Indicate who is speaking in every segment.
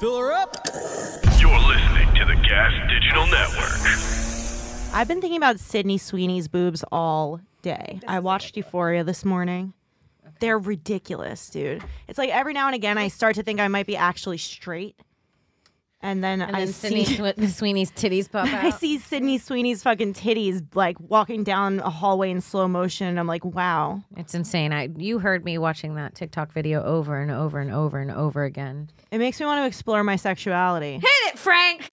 Speaker 1: Fill her up.
Speaker 2: You're listening to the Gas Digital Network.
Speaker 3: I've been thinking about Sydney Sweeney's boobs all day. I watched Euphoria this morning. They're ridiculous, dude. It's like every now and again I start to think I might be actually straight. And then I see
Speaker 4: Sweeney's titties pop out.
Speaker 3: I see Sydney Sweeney's fucking titties like walking down a hallway in slow motion, and I'm like, wow.
Speaker 4: It's insane. You heard me watching that TikTok video over and over and over and over again.
Speaker 3: It makes me want to explore my sexuality.
Speaker 4: Hit it, Frank!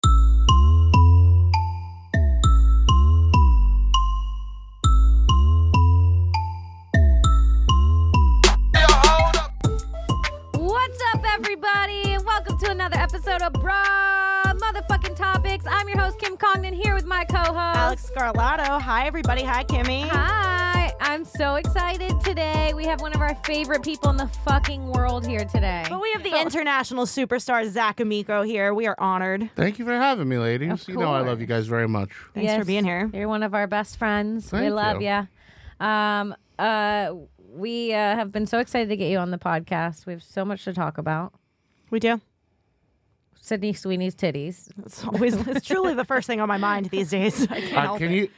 Speaker 4: What's up, everybody? And welcome to another episode of Motherfucking Topics. I'm your host, Kim Congdon, here with my co-host,
Speaker 3: Alex Scarlato. Hi, everybody. Hi, Kimmy.
Speaker 4: Hi. I'm so excited today. We have one of our favorite people in the fucking world here today.
Speaker 3: But we have the International Superstar Zac Amico here. We are honored.
Speaker 5: Thank you for having me, ladies. You know I love you guys very much.
Speaker 3: Thanks for being here.
Speaker 4: You're one of our best friends.
Speaker 5: Thank
Speaker 4: we love
Speaker 5: you.
Speaker 4: you. We have been so excited to get you on the podcast. We have so much to talk about.
Speaker 3: We do.
Speaker 4: Sydney Sweeney's titties.
Speaker 3: It's truly the first thing on my mind these days. I can't help it.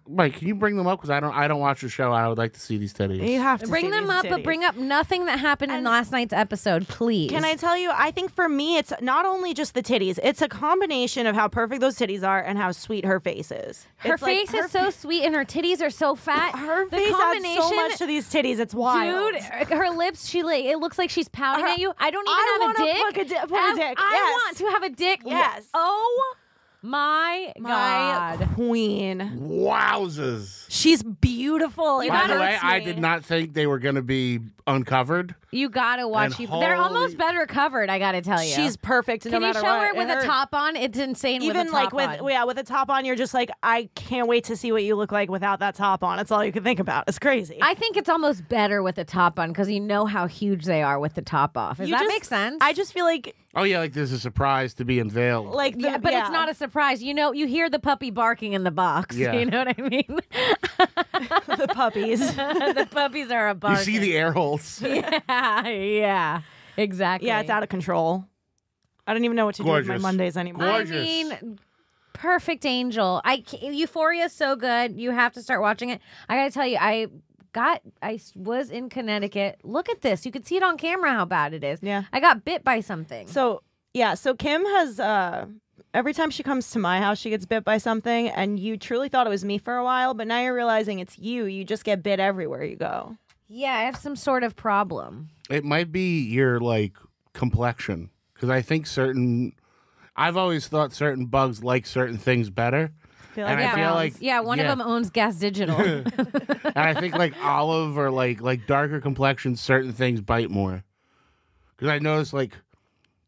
Speaker 5: Mike, can you bring them up? Because I don't watch the show. I would like to see these titties.
Speaker 3: You have to
Speaker 4: Bring
Speaker 3: see
Speaker 4: them
Speaker 3: these
Speaker 4: up,
Speaker 3: titties.
Speaker 4: but bring up nothing that happened in last night's episode, please.
Speaker 3: Can I tell you, I think for me, it's not only just the titties. It's a combination of how perfect those titties are and how sweet her face is.
Speaker 4: Her
Speaker 3: It's like
Speaker 4: face is so sweet and her titties are so fat.
Speaker 3: Her
Speaker 4: The
Speaker 3: face adds
Speaker 4: combination,
Speaker 3: so much to these titties. It's wild.
Speaker 4: dude. Her lips, it looks like she's pouting at you. I don't even
Speaker 3: I
Speaker 4: have a
Speaker 3: wanna
Speaker 4: dick.
Speaker 3: put a dick.
Speaker 4: I
Speaker 3: Yes.
Speaker 4: want to have a dick.
Speaker 3: Yes.
Speaker 4: Oh my God.
Speaker 3: My queen.
Speaker 5: Wowzers.
Speaker 3: She's beautiful. It
Speaker 5: By the way,
Speaker 3: hurts
Speaker 5: I
Speaker 3: me.
Speaker 5: did not think they were going to be uncovered.
Speaker 4: You gotta watch.
Speaker 5: And
Speaker 4: They're
Speaker 5: holy-
Speaker 4: almost better covered. I gotta tell you.
Speaker 3: She's perfect. No
Speaker 4: Can you
Speaker 3: matter
Speaker 4: show
Speaker 3: what.
Speaker 4: her with
Speaker 3: It
Speaker 4: a top on? It's insane.
Speaker 3: Even
Speaker 4: with a
Speaker 3: like
Speaker 4: top on.
Speaker 3: with a top on, you're just like, I can't wait to see what you look like without that top on. It's all you can think about. It's crazy.
Speaker 4: I think it's almost better with the top on because you know how huge they are with the top off. Does that make sense?
Speaker 3: I just feel like
Speaker 5: Oh, yeah, like there's a surprise to be unveiled.
Speaker 4: yeah, but it's not a surprise. You know, you hear the puppy barking in the box.
Speaker 5: Yeah.
Speaker 4: You know what I mean?
Speaker 3: the puppies.
Speaker 4: The puppies are a
Speaker 5: You
Speaker 4: barking.
Speaker 5: see the air holes.
Speaker 4: Yeah, exactly.
Speaker 3: Yeah, it's out of control. I don't even know what to do with my
Speaker 5: Gorgeous.
Speaker 3: Mondays anymore.
Speaker 4: I
Speaker 5: Gorgeous.
Speaker 4: mean, perfect angel. Euphoria is so good. You have to start watching it. I gotta tell you, I was in Connecticut. Look at this. You could see it on camera how bad it is.
Speaker 3: Yeah.
Speaker 4: I got bit by something.
Speaker 3: So Kim has every time she comes to my house, she gets bit by something, and you truly thought it was me for a while, but now you're realizing it's you. You just get bit everywhere you go.
Speaker 4: Yeah, I have some sort of problem.
Speaker 5: It might be your, like, complexion. Because I think I've always thought certain bugs like certain things better.
Speaker 3: Feel
Speaker 5: And I
Speaker 3: browns.
Speaker 5: feel like...
Speaker 4: Yeah, one of them owns Gas Digital.
Speaker 5: And I think like olive or like darker complexions, certain things bite more. Because I noticed like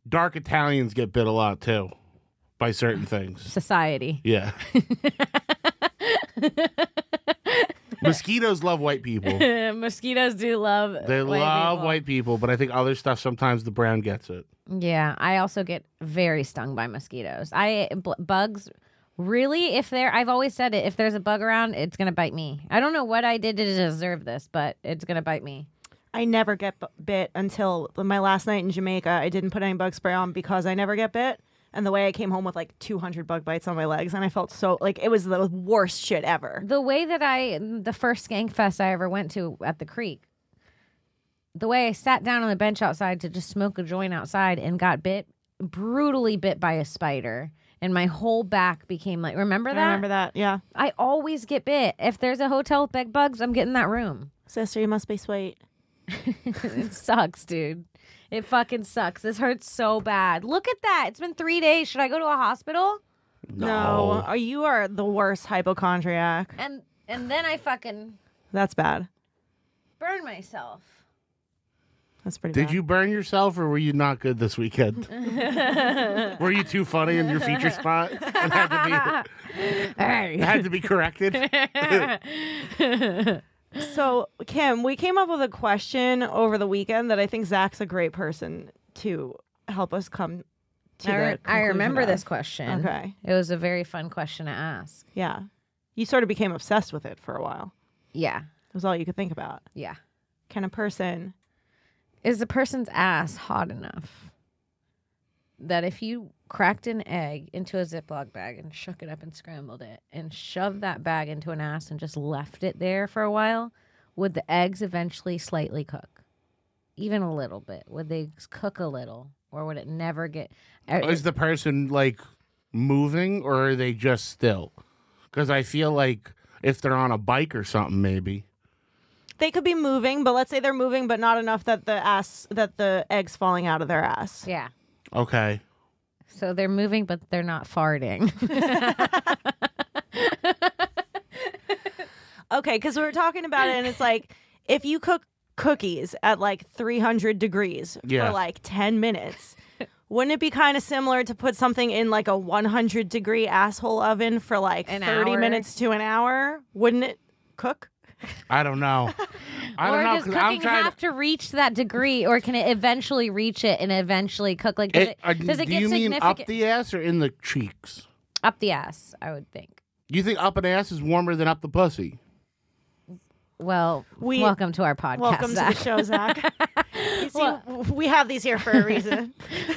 Speaker 5: dark Italians get bit a lot too by certain things.
Speaker 4: Society.
Speaker 5: Yeah. Mosquitoes love white people.
Speaker 4: Mosquitoes do love.
Speaker 5: They love
Speaker 4: people.
Speaker 5: white people, but I think other stuff sometimes the brown gets it.
Speaker 4: Yeah, I also get very stung by mosquitoes. Bugs. Really, I've always said it, if there's a bug around, it's going to bite me. I don't know what I did to deserve this, but it's going to bite me.
Speaker 3: I never get bit until my last night in Jamaica. I didn't put any bug spray on because I never get bit. And the way I came home with like 200 bug bites on my legs, and I felt so like it was the worst shit ever.
Speaker 4: The way that the first skank fest I ever went to at the creek, the way I sat down on the bench outside to just smoke a joint outside and got brutally bit by a spider. And my whole back became like, remember that?
Speaker 3: I remember that, yeah.
Speaker 4: I always get bit. If there's a hotel with bed bugs, I'm getting that room.
Speaker 3: Sister, you must be sweet.
Speaker 4: It sucks, dude. It fucking sucks. This hurts so bad. Look at that. It's been 3 days. Should I go to a hospital?
Speaker 3: No. You are the worst hypochondriac.
Speaker 4: And then I fucking
Speaker 3: That's bad.
Speaker 4: burn myself.
Speaker 3: That's pretty bad.
Speaker 5: Did you burn yourself or were you not good this weekend? Were you too funny in your feature spot? It had to be corrected.
Speaker 3: So, Kim, we came up with a question over the weekend that I think Zach's a great person to help us come to the
Speaker 4: I
Speaker 3: conclusion
Speaker 4: remember
Speaker 3: of.
Speaker 4: this question.
Speaker 3: Okay.
Speaker 4: It was a very fun question to ask.
Speaker 3: Yeah. You sort of became obsessed with it for a while.
Speaker 4: Yeah.
Speaker 3: It was all you could think about.
Speaker 4: Yeah.
Speaker 3: Can a person...
Speaker 4: Is the person's ass hot enough? that if you cracked an egg into a Ziploc bag and shook it up and scrambled it and shoved that bag into an ass and just left it there for a while, would the eggs eventually slightly cook? Even a little bit? Would they cook a little? Or would it never get...
Speaker 5: Is the person, like, moving, or are they just still? Because I feel like if they're on a bike or something, maybe.
Speaker 3: They could be moving, but let's say they're moving, but not enough that the egg's falling out of their ass.
Speaker 4: Yeah.
Speaker 5: Okay.
Speaker 4: So they're moving, but they're not farting.
Speaker 3: Okay, because we were talking about it, and it's like, if you cook cookies at like 300 degrees for like 10 minutes, wouldn't it be kind of similar to put something in like a 100-degree asshole oven for like 30 minutes to an hour? Wouldn't it cook?
Speaker 5: I don't know. I don't know.
Speaker 4: Or does cooking have to reach that degree, or can it eventually reach it and eventually cook? Like, does it
Speaker 5: do
Speaker 4: get
Speaker 5: you mean
Speaker 4: significant?
Speaker 5: up the ass or in the cheeks?
Speaker 4: Up the ass, I would think.
Speaker 5: Do you think up an ass is warmer than up the pussy?
Speaker 4: Well, welcome to our podcast.
Speaker 3: Welcome
Speaker 4: Zach.
Speaker 3: to the show, Zach. You see, we have these here for a reason.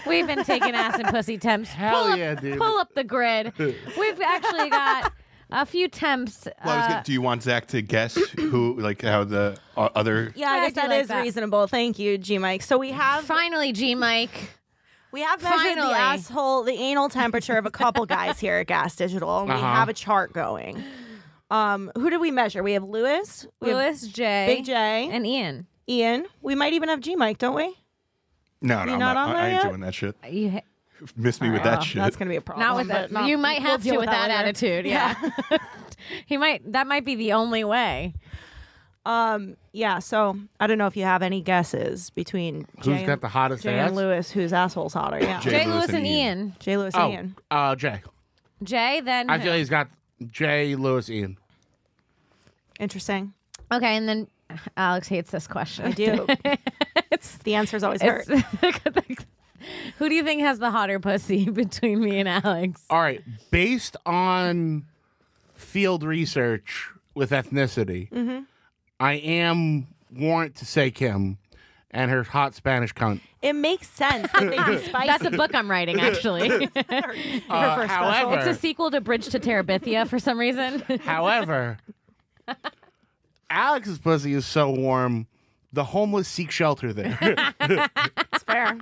Speaker 4: We've been taking ass and pussy temps.
Speaker 5: Hell yeah, dude.
Speaker 4: Pull up the grid. We've actually got a few temps.
Speaker 1: Do you want Zach to guess who, like, how the other?
Speaker 3: Yeah, I guess that is reasonable. Thank you, G Mike. So we have
Speaker 4: finally G Mike.
Speaker 3: We have measured the anal temperature of a couple guys here at Gas Digital, and we have a chart going. Who did we measure? We have Lewis,
Speaker 4: Jay,
Speaker 3: Big J,
Speaker 4: and Ian.
Speaker 3: We might even have G Mike, don't we?
Speaker 1: No, I'm not on there I ain't doing that shit.
Speaker 4: You
Speaker 1: miss me with that shit.
Speaker 3: That's gonna be a problem.
Speaker 4: Not with that. You might have to with that attitude. Yeah. He might. That might be the only way.
Speaker 3: Yeah. So I don't know if you have any guesses between
Speaker 5: Who's got the hottest
Speaker 3: Jay
Speaker 5: ass?
Speaker 3: and Lewis, whose asshole's hotter? Yeah.
Speaker 4: Jay, Lewis, and Ian.
Speaker 3: Jay, Lewis, and Ian.
Speaker 5: Jay.
Speaker 4: Jay, then
Speaker 5: I feel he's got Jay, Lewis, Ian.
Speaker 3: Interesting.
Speaker 4: Okay, and then Alex hates this question.
Speaker 3: I do. The answer's always hurt.
Speaker 4: Who do you think has the hotter pussy between me and Alex?
Speaker 5: All right, based on field research with ethnicity, I am warrant to say Kim and her hot Spanish cunt.
Speaker 3: It makes sense that they'd be spicy.
Speaker 4: That's a book I'm writing, actually.
Speaker 5: However,
Speaker 4: it's a sequel to Bridge to Terabithia for some reason.
Speaker 5: However, Alex's pussy is so warm, the homeless seek shelter there.
Speaker 3: It's fair.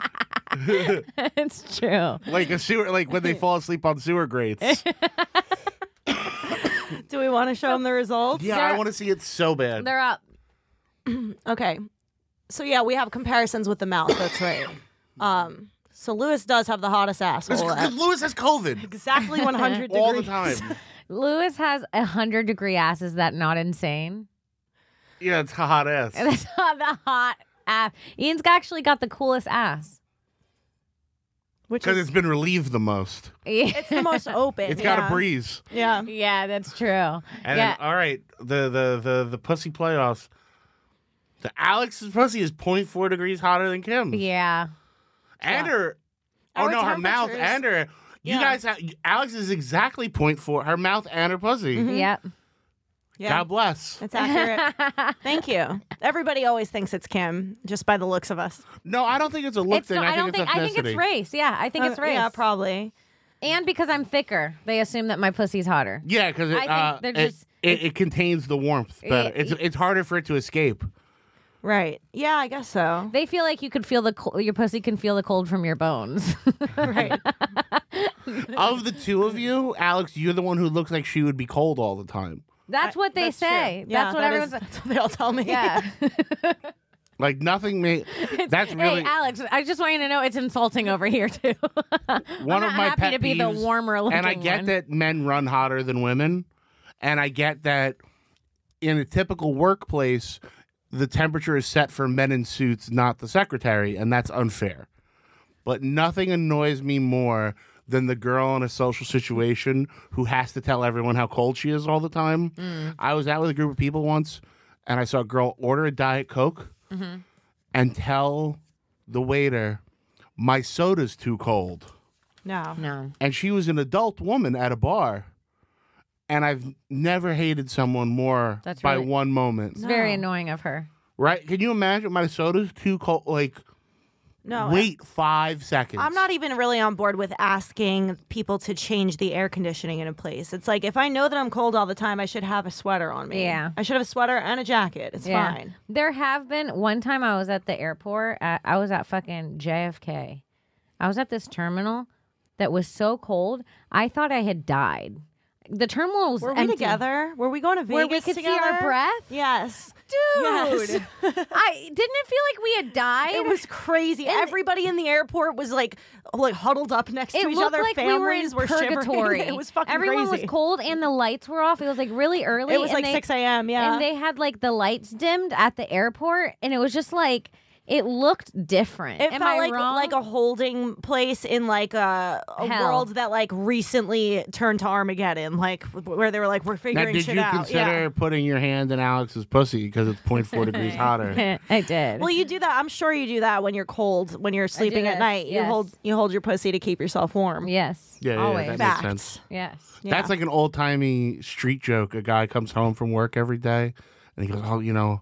Speaker 4: It's true.
Speaker 5: Like a sewer, like when they fall asleep on sewer grates.
Speaker 3: Do we want to show them the results?
Speaker 5: Yeah, I want to see it so bad.
Speaker 4: They're up.
Speaker 3: Okay. So yeah, we have comparisons with the mouth. That's right. So Lewis does have the hottest asshole.
Speaker 5: Because Lewis has COVID.
Speaker 3: Exactly 100 degrees.
Speaker 5: All the time.
Speaker 4: Lewis has 100-degree ass. Is that not insane?
Speaker 5: Yeah, it's a hot ass.
Speaker 4: That's not the hot ass. Ian's actually got the coolest ass.
Speaker 5: Because it's been relieved the most.
Speaker 3: It's the most open.
Speaker 5: It's got a breeze.
Speaker 3: Yeah.
Speaker 4: Yeah, that's true.
Speaker 5: And then, all right, the pussy playoffs. The Alex's pussy is 0.4 degrees hotter than Kim's.
Speaker 4: Yeah.
Speaker 5: And her,
Speaker 3: Our
Speaker 5: her mouth
Speaker 3: temperatures-
Speaker 5: and her. You guys have, Alex is exactly 0.4, her mouth and her pussy.
Speaker 4: Yep.
Speaker 3: Yeah.
Speaker 5: God bless.
Speaker 3: It's accurate. Thank you. Everybody always thinks it's Kim, just by the looks of us.
Speaker 5: No, I don't think it's a look thing. I think it's ethnicity.
Speaker 4: I think it's race. Yeah, I think it's race.
Speaker 3: Yeah, probably.
Speaker 4: And because I'm thicker, they assume that my pussy's hotter.
Speaker 5: Yeah, because
Speaker 4: I think they're just
Speaker 5: it contains the warmth better. It's harder for it to escape.
Speaker 3: Right. Yeah, I guess so.
Speaker 4: They feel like you could feel your pussy can feel the cold from your bones.
Speaker 3: Right.
Speaker 5: Of the two of you, Alex, you're the one who looks like she would be cold all the time.
Speaker 4: That's what they
Speaker 3: That's
Speaker 4: say.
Speaker 3: true. Yeah,
Speaker 4: that's what
Speaker 3: that
Speaker 4: everyone's.
Speaker 3: that's what they all tell me.
Speaker 4: Yeah.
Speaker 5: Like nothing that's really.
Speaker 4: Hey, Alex, I just want you to know it's insulting over here too.
Speaker 5: One of my
Speaker 4: happy
Speaker 5: pet
Speaker 4: to be the
Speaker 5: peeves,
Speaker 4: warmer looking
Speaker 5: and I get
Speaker 4: one.
Speaker 5: that men run hotter than women, and I get that in a typical workplace, the temperature is set for men in suits, not the secretary, and that's unfair. But nothing annoys me more than the girl in a social situation who has to tell everyone how cold she is all the time. I was out with a group of people once, and I saw a girl order a Diet Coke and tell the waiter, my soda's too cold.
Speaker 3: No.
Speaker 5: And she was an adult woman at a bar. And I've never hated someone more by one moment.
Speaker 4: It's very annoying of her.
Speaker 5: Right? Can you imagine my soda's too cold? Like,
Speaker 3: No.
Speaker 5: Wait 5 seconds.
Speaker 3: I'm not even really on board with asking people to change the air conditioning in a place. It's like, if I know that I'm cold all the time, I should have a sweater on me.
Speaker 4: Yeah.
Speaker 3: I should have a sweater and a jacket. It's fine.
Speaker 4: There have been one time I was at the airport. I was at fucking JFK. I was at this terminal that was so cold. I thought I had died. The terminal was
Speaker 3: Were we
Speaker 4: empty.
Speaker 3: together? Were we going to Vegas
Speaker 4: Where we could
Speaker 3: together?
Speaker 4: see our breath?
Speaker 3: Yes.
Speaker 4: Dude.
Speaker 3: Yes.
Speaker 4: I didn't it feel like we had died?
Speaker 3: It was crazy.
Speaker 4: And
Speaker 3: Everybody in the airport was like huddled up next to
Speaker 4: It
Speaker 3: each
Speaker 4: looked
Speaker 3: other.
Speaker 4: like we were in
Speaker 3: Families were shivering.
Speaker 4: purgatory.
Speaker 3: It was fucking
Speaker 4: Everyone
Speaker 3: crazy.
Speaker 4: was cold and the lights were off. It was like really early.
Speaker 3: It was
Speaker 4: and
Speaker 3: like 6 a.m. Yeah.
Speaker 4: And they had like the lights dimmed at the airport, and it was just like it looked different.
Speaker 3: It
Speaker 4: Am
Speaker 3: felt
Speaker 4: I wrong?
Speaker 3: like a holding place in like a
Speaker 4: Hell.
Speaker 3: world that like recently turned to Armageddon, like where they were like, we're
Speaker 5: Now,
Speaker 3: figuring
Speaker 5: did
Speaker 3: shit
Speaker 5: you
Speaker 3: out.
Speaker 5: consider putting your hand in Alex's pussy because it's 0.4 degrees hotter?
Speaker 4: I did.
Speaker 3: Well, you do that. I'm sure you do that when you're cold, when you're sleeping at
Speaker 4: this,
Speaker 3: night.
Speaker 4: yes.
Speaker 3: You hold your pussy to keep yourself warm.
Speaker 4: Yes.
Speaker 5: Yeah,
Speaker 4: always.
Speaker 5: that
Speaker 3: Facts.
Speaker 5: makes sense.
Speaker 4: Yes.
Speaker 3: Yeah.
Speaker 5: That's like an old timey street joke. A guy comes home from work every day, and he goes, "Oh,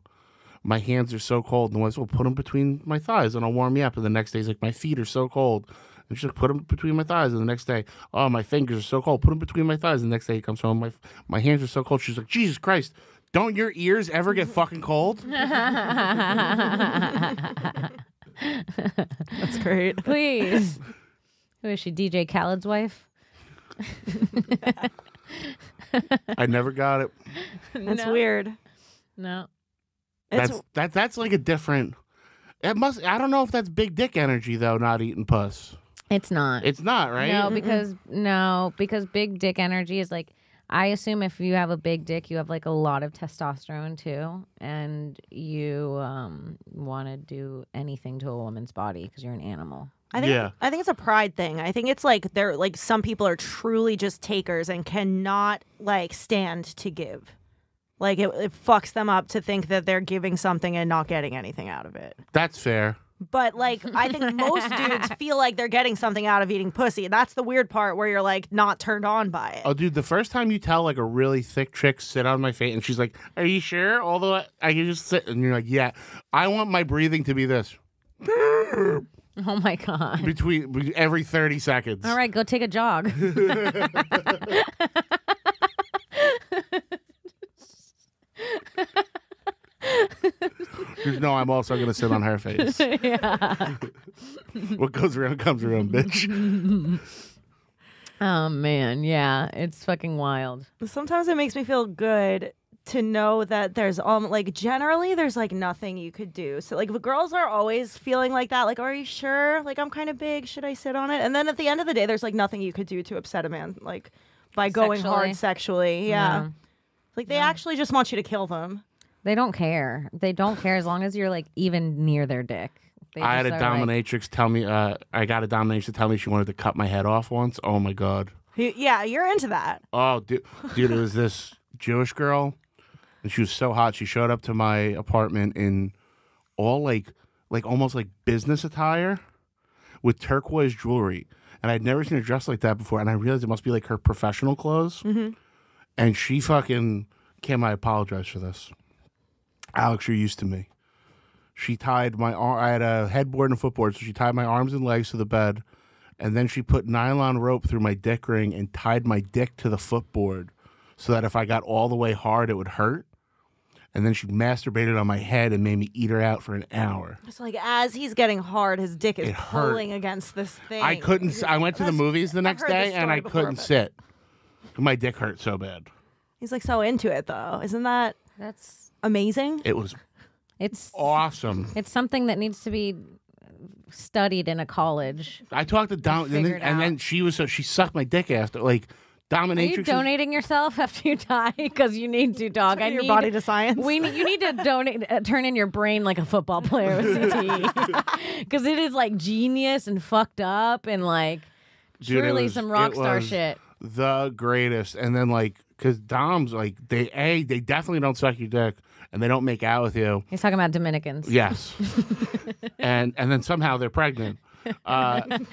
Speaker 5: my hands are so cold." And the wife's, "Well, put them between my thighs, and I'll warm you up." And the next day, he's like, "My feet are so cold." And she's like, "Put them between my thighs." And the next day, "Oh, my fingers are so cold. Put them between my thighs." And the next day, he comes home, my hands are so cold. She's like, "Jesus Christ, don't your ears ever get fucking cold?"
Speaker 3: That's great.
Speaker 4: Please. Who is she? DJ Khaled's wife?
Speaker 5: I never got it.
Speaker 3: That's weird.
Speaker 4: No.
Speaker 3: It's,
Speaker 5: That's like a different. It must. I don't know if that's big dick energy though. Not eating puss.
Speaker 4: It's not.
Speaker 5: It's not, right?
Speaker 4: No, because big dick energy is like, I assume if you have a big dick, you have like a lot of testosterone too, and you want to do anything to a woman's body because you're an animal.
Speaker 3: I think
Speaker 5: Yeah.
Speaker 3: I think it's a pride thing. I think it's like they're like some people are truly just takers and cannot like stand to give. Like it fucks them up to think that they're giving something and not getting anything out of it.
Speaker 5: That's fair.
Speaker 3: But like I think most dudes feel like they're getting something out of eating pussy. That's the weird part where you're like not turned on by it.
Speaker 5: Oh, dude, the first time you tell like a really thick chick sit on my face and she's like, "Are you sure?" Although I can just sit, and you're like, "Yeah." I want my breathing to be this
Speaker 4: Oh my god!
Speaker 5: between every 30 seconds.
Speaker 4: All right, go take a jog.
Speaker 5: Just know I'm also gonna sit on her face.
Speaker 4: Yeah.
Speaker 5: What goes around comes around, bitch.
Speaker 4: Oh man, yeah, it's fucking wild.
Speaker 3: Sometimes it makes me feel good to know that there's like generally there's like nothing you could do. So like the girls are always feeling like that, like, are you sure? Like I'm kind of big, should I sit on it? And then at the end of the day there's like nothing you could do to upset a man, like by going hard sexually. Yeah. Like they actually just want you to kill them.
Speaker 4: They don't care. They don't care as long as you're like even near their dick. They
Speaker 5: I had a
Speaker 4: just are, like,
Speaker 5: dominatrix tell me. I got a dominatrix to tell me she wanted to cut my head off once. Oh my god.
Speaker 3: Yeah, you're into that.
Speaker 5: Oh, dude, it was this Jewish girl, and she was so hot. She showed up to my apartment in all like almost like business attire with turquoise jewelry, and I'd never seen her dressed like that before. And I realized it must be like her professional clothes.
Speaker 3: Mm-hmm.
Speaker 5: And she fucking, Kim, I apologize for this. Alex, you're used to me. She tied my arm. I had a headboard and a footboard, so she tied my arms and legs to the bed, and then she put nylon rope through my dick ring and tied my dick to the footboard so that if I got all the way hard, it would hurt. And then she masturbated on my head and made me eat her out for an hour.
Speaker 3: It's like as he's getting hard, his dick is
Speaker 5: It hurt.
Speaker 3: pulling against this thing.
Speaker 5: I couldn't. I went to the movies the next
Speaker 3: heard this
Speaker 5: day and I
Speaker 3: story before,
Speaker 5: couldn't
Speaker 3: but-
Speaker 5: sit. My dick hurt so bad.
Speaker 3: He's like so into it though. Isn't that
Speaker 4: That's
Speaker 3: amazing?
Speaker 5: It was
Speaker 4: it's
Speaker 5: awesome.
Speaker 4: it's something that needs to be studied in a college.
Speaker 5: I talked to Dom,
Speaker 4: figured
Speaker 5: and then
Speaker 4: out.
Speaker 5: she sucked my dick after like
Speaker 4: Are you
Speaker 5: dominatrix.
Speaker 4: donating yourself after you die? Because you need to, dog. I
Speaker 3: Your
Speaker 4: need
Speaker 3: body to science.
Speaker 4: You need to donate, turn in your brain like a football player with CTE, because it is like genius and fucked up and like
Speaker 5: Dude, it
Speaker 4: surely
Speaker 5: was-
Speaker 4: some rock
Speaker 5: it
Speaker 4: star
Speaker 5: was
Speaker 4: shit.
Speaker 5: The greatest. And then like, because Doms like they definitely don't suck your dick and they don't make out with you.
Speaker 4: He's talking about Dominicans.
Speaker 5: Yes. and then somehow they're pregnant. And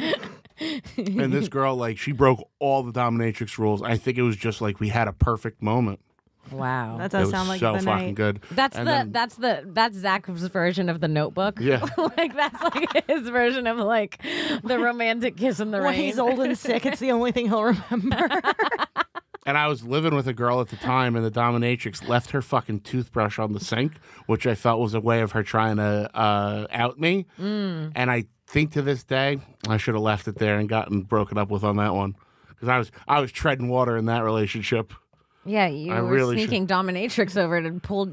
Speaker 5: this girl, like, she broke all the dominatrix rules. I think it was just like we had a perfect moment.
Speaker 4: Wow.
Speaker 3: That
Speaker 5: It
Speaker 3: does
Speaker 5: was
Speaker 3: sound like
Speaker 5: so
Speaker 3: the
Speaker 5: fucking
Speaker 3: night.
Speaker 5: good.
Speaker 4: That's
Speaker 5: And
Speaker 4: that's Zach's version of The Notebook.
Speaker 5: Yeah.
Speaker 4: Like that's like his version of like the romantic kiss in the
Speaker 3: When
Speaker 4: rain.
Speaker 3: he's old and sick, it's the only thing he'll remember.
Speaker 5: And I was living with a girl at the time, and the dominatrix left her fucking toothbrush on the sink, which I felt was a way of her trying to out me. And I think to this day, I should have left it there and gotten broken up with on that one, because I was treading water in that relationship.
Speaker 4: Yeah, you
Speaker 5: I
Speaker 4: were
Speaker 5: really
Speaker 4: sneaking dominatrix over to pull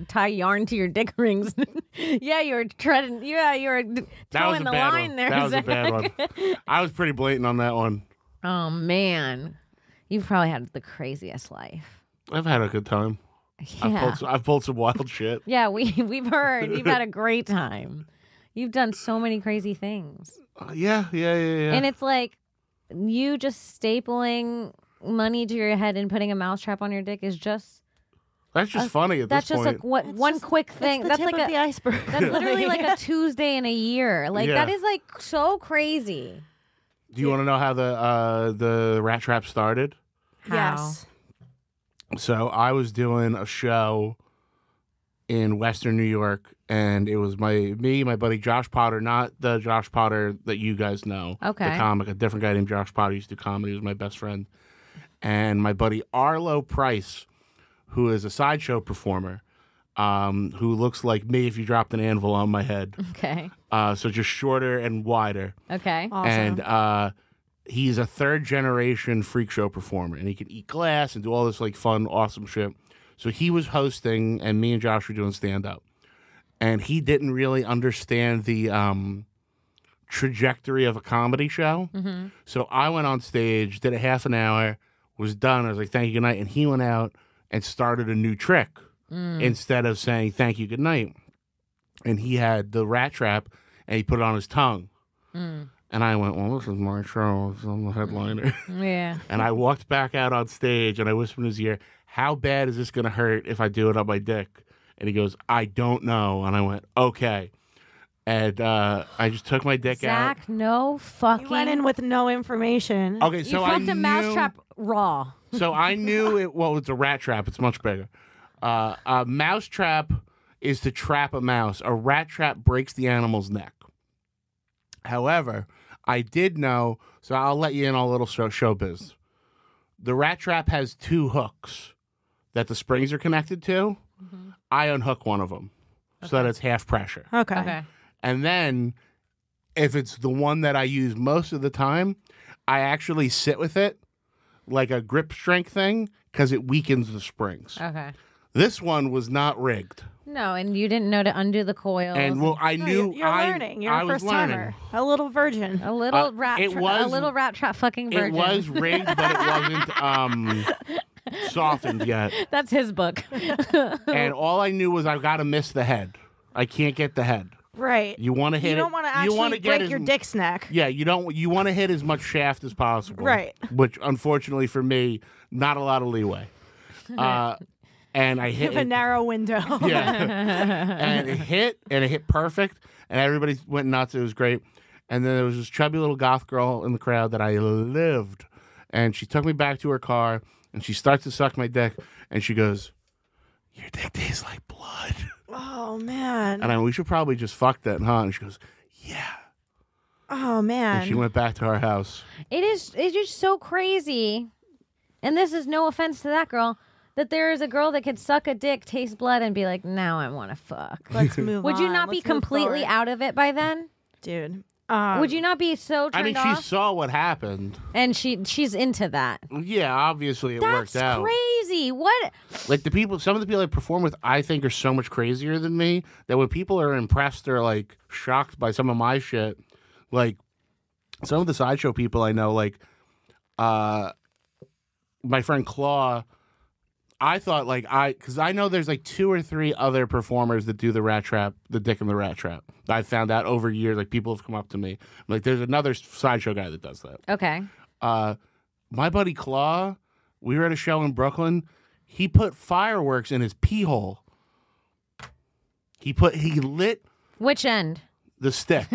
Speaker 4: tie yarn to your dick rings. Yeah, you were treading. Yeah, you were
Speaker 5: That was
Speaker 4: towing
Speaker 5: a
Speaker 4: the
Speaker 5: bad
Speaker 4: line
Speaker 5: one.
Speaker 4: there.
Speaker 5: That was a
Speaker 4: Zach.
Speaker 5: bad one. I was pretty blatant on that one.
Speaker 4: Oh man, you've probably had the craziest life.
Speaker 5: I've had a good time.
Speaker 4: Yeah,
Speaker 5: I've pulled some wild shit.
Speaker 4: yeah. We've heard you've had a great time. You've done so many crazy things,
Speaker 5: Yeah.
Speaker 4: and it's like you just stapling money to your head and putting a mousetrap on your dick is just
Speaker 5: That's just funny at
Speaker 4: that's
Speaker 5: this
Speaker 4: just
Speaker 5: point.
Speaker 4: like one quick thing.
Speaker 3: It's the
Speaker 4: That's
Speaker 3: tip
Speaker 4: like
Speaker 3: of the iceberg.
Speaker 4: That's literally like a Tuesday in a year. Like
Speaker 5: Yeah.
Speaker 4: that is like so crazy.
Speaker 5: Do you want to know how the rat trap started?
Speaker 3: Yes.
Speaker 5: So I was doing a show in Western New York, and it was my buddy Josh Potter, not the Josh Potter that you guys know.
Speaker 4: Okay.
Speaker 5: The comic, a different guy named Josh Potter used to do comedy. He was my best friend. And my buddy Arlo Price, who is a sideshow performer, who looks like me if you dropped an anvil on my head.
Speaker 4: Okay.
Speaker 5: So just shorter and wider.
Speaker 4: Okay.
Speaker 3: Awesome.
Speaker 5: And he's a third generation freak show performer, and he can eat glass and do all this like fun, awesome shit. So he was hosting, and me and Josh were doing stand up, and he didn't really understand the trajectory of a comedy show.
Speaker 4: Mm-hmm.
Speaker 5: So I went on stage, did a half an hour, was done. I was like, "Thank you, good night," and he went out and started a new trick instead of saying "Thank you, good night." And he had the rat trap, and he put it on his tongue. And I went, "Well, this is my show. I'm the headliner."
Speaker 4: Yeah.
Speaker 5: And I walked back out on stage, and I whispered in his ear, "How bad is this going to hurt if I do it on my dick?" And he goes, "I don't know." And I went, "Okay." And I just took my dick out.
Speaker 4: Zach, no fucking.
Speaker 3: You went in with no information.
Speaker 5: Okay,
Speaker 4: You
Speaker 5: so I
Speaker 4: fucked
Speaker 5: knew.
Speaker 4: a mousetrap raw.
Speaker 5: So I knew it. Well, it's a rat trap. It's much bigger. A mouse trap is to trap a mouse. A rat trap breaks the animal's neck. However, I did know, so I'll let you in on a little showbiz. The rat trap has two hooks that the springs are connected to. I unhook one of them so that it's half pressure.
Speaker 3: Okay.
Speaker 4: Okay.
Speaker 5: And then if it's the one that I use most of the time, I actually sit with it like a grip strength thing because it weakens the springs.
Speaker 4: Okay.
Speaker 5: This one was not rigged.
Speaker 4: No, and you didn't know to undo the coils.
Speaker 5: And well, I
Speaker 3: No,
Speaker 5: knew
Speaker 3: you're learning. You're
Speaker 5: I
Speaker 3: a
Speaker 5: was
Speaker 3: first
Speaker 5: learning.
Speaker 3: timer. A little virgin.
Speaker 4: a little rat.
Speaker 5: it was-
Speaker 4: a little rat trap fucking
Speaker 5: It
Speaker 4: virgin.
Speaker 5: was rigged, but it wasn't softened yet.
Speaker 4: That's his book.
Speaker 5: And all I knew was I've got to miss the head. I can't get the head.
Speaker 3: Right.
Speaker 5: You want to hit
Speaker 3: You
Speaker 5: it.
Speaker 3: don't want to
Speaker 5: you wanna
Speaker 3: actually break
Speaker 5: as
Speaker 3: your dick's neck.
Speaker 5: Yeah, you don't. You want to hit as much shaft as possible.
Speaker 3: Right.
Speaker 5: Which, unfortunately for me, not a lot of leeway. And I
Speaker 3: You
Speaker 5: hit
Speaker 3: have a
Speaker 5: it.
Speaker 3: narrow window.
Speaker 5: Yeah. And it hit perfect, and everybody went nuts. It was great. And then there was this chubby little goth girl in the crowd that I lived, and she took me back to her car, and she starts to suck my dick, and she goes, "Your dick tastes like blood."
Speaker 3: Oh man.
Speaker 5: And I went, "We should probably just fuck that, huh?" And she goes, "Yeah."
Speaker 3: Oh
Speaker 5: And
Speaker 3: man.
Speaker 5: she went back to our house.
Speaker 4: It's just so crazy. And this is no offense to that girl, that there is a girl that could suck a dick, taste blood, and be like, now I want to fuck.
Speaker 3: Let's move
Speaker 4: Would
Speaker 3: on.
Speaker 4: you not be
Speaker 3: Let's move
Speaker 4: completely
Speaker 3: forward.
Speaker 4: out of it by then?
Speaker 3: Dude.
Speaker 4: Would you not be so turned
Speaker 5: I mean,
Speaker 4: off?
Speaker 5: she saw what happened.
Speaker 4: And she's into that.
Speaker 5: Yeah, obviously it
Speaker 4: That's
Speaker 5: worked out.
Speaker 4: crazy. What?
Speaker 5: Like some of the people I perform with, I think are so much crazier than me that when people are impressed or like shocked by some of my shit, like some of the sideshow people I know, like my friend Claw, I thought because I know there's like 2 or 3 other performers that do the rat trap, the dick in the rat trap. I found out over years, like people have come up to me, like there's another sideshow guy that does that.
Speaker 4: Okay.
Speaker 5: My buddy Claw, we were at a show in Brooklyn. He put fireworks in his pee hole. He lit
Speaker 4: Which end?
Speaker 5: the stick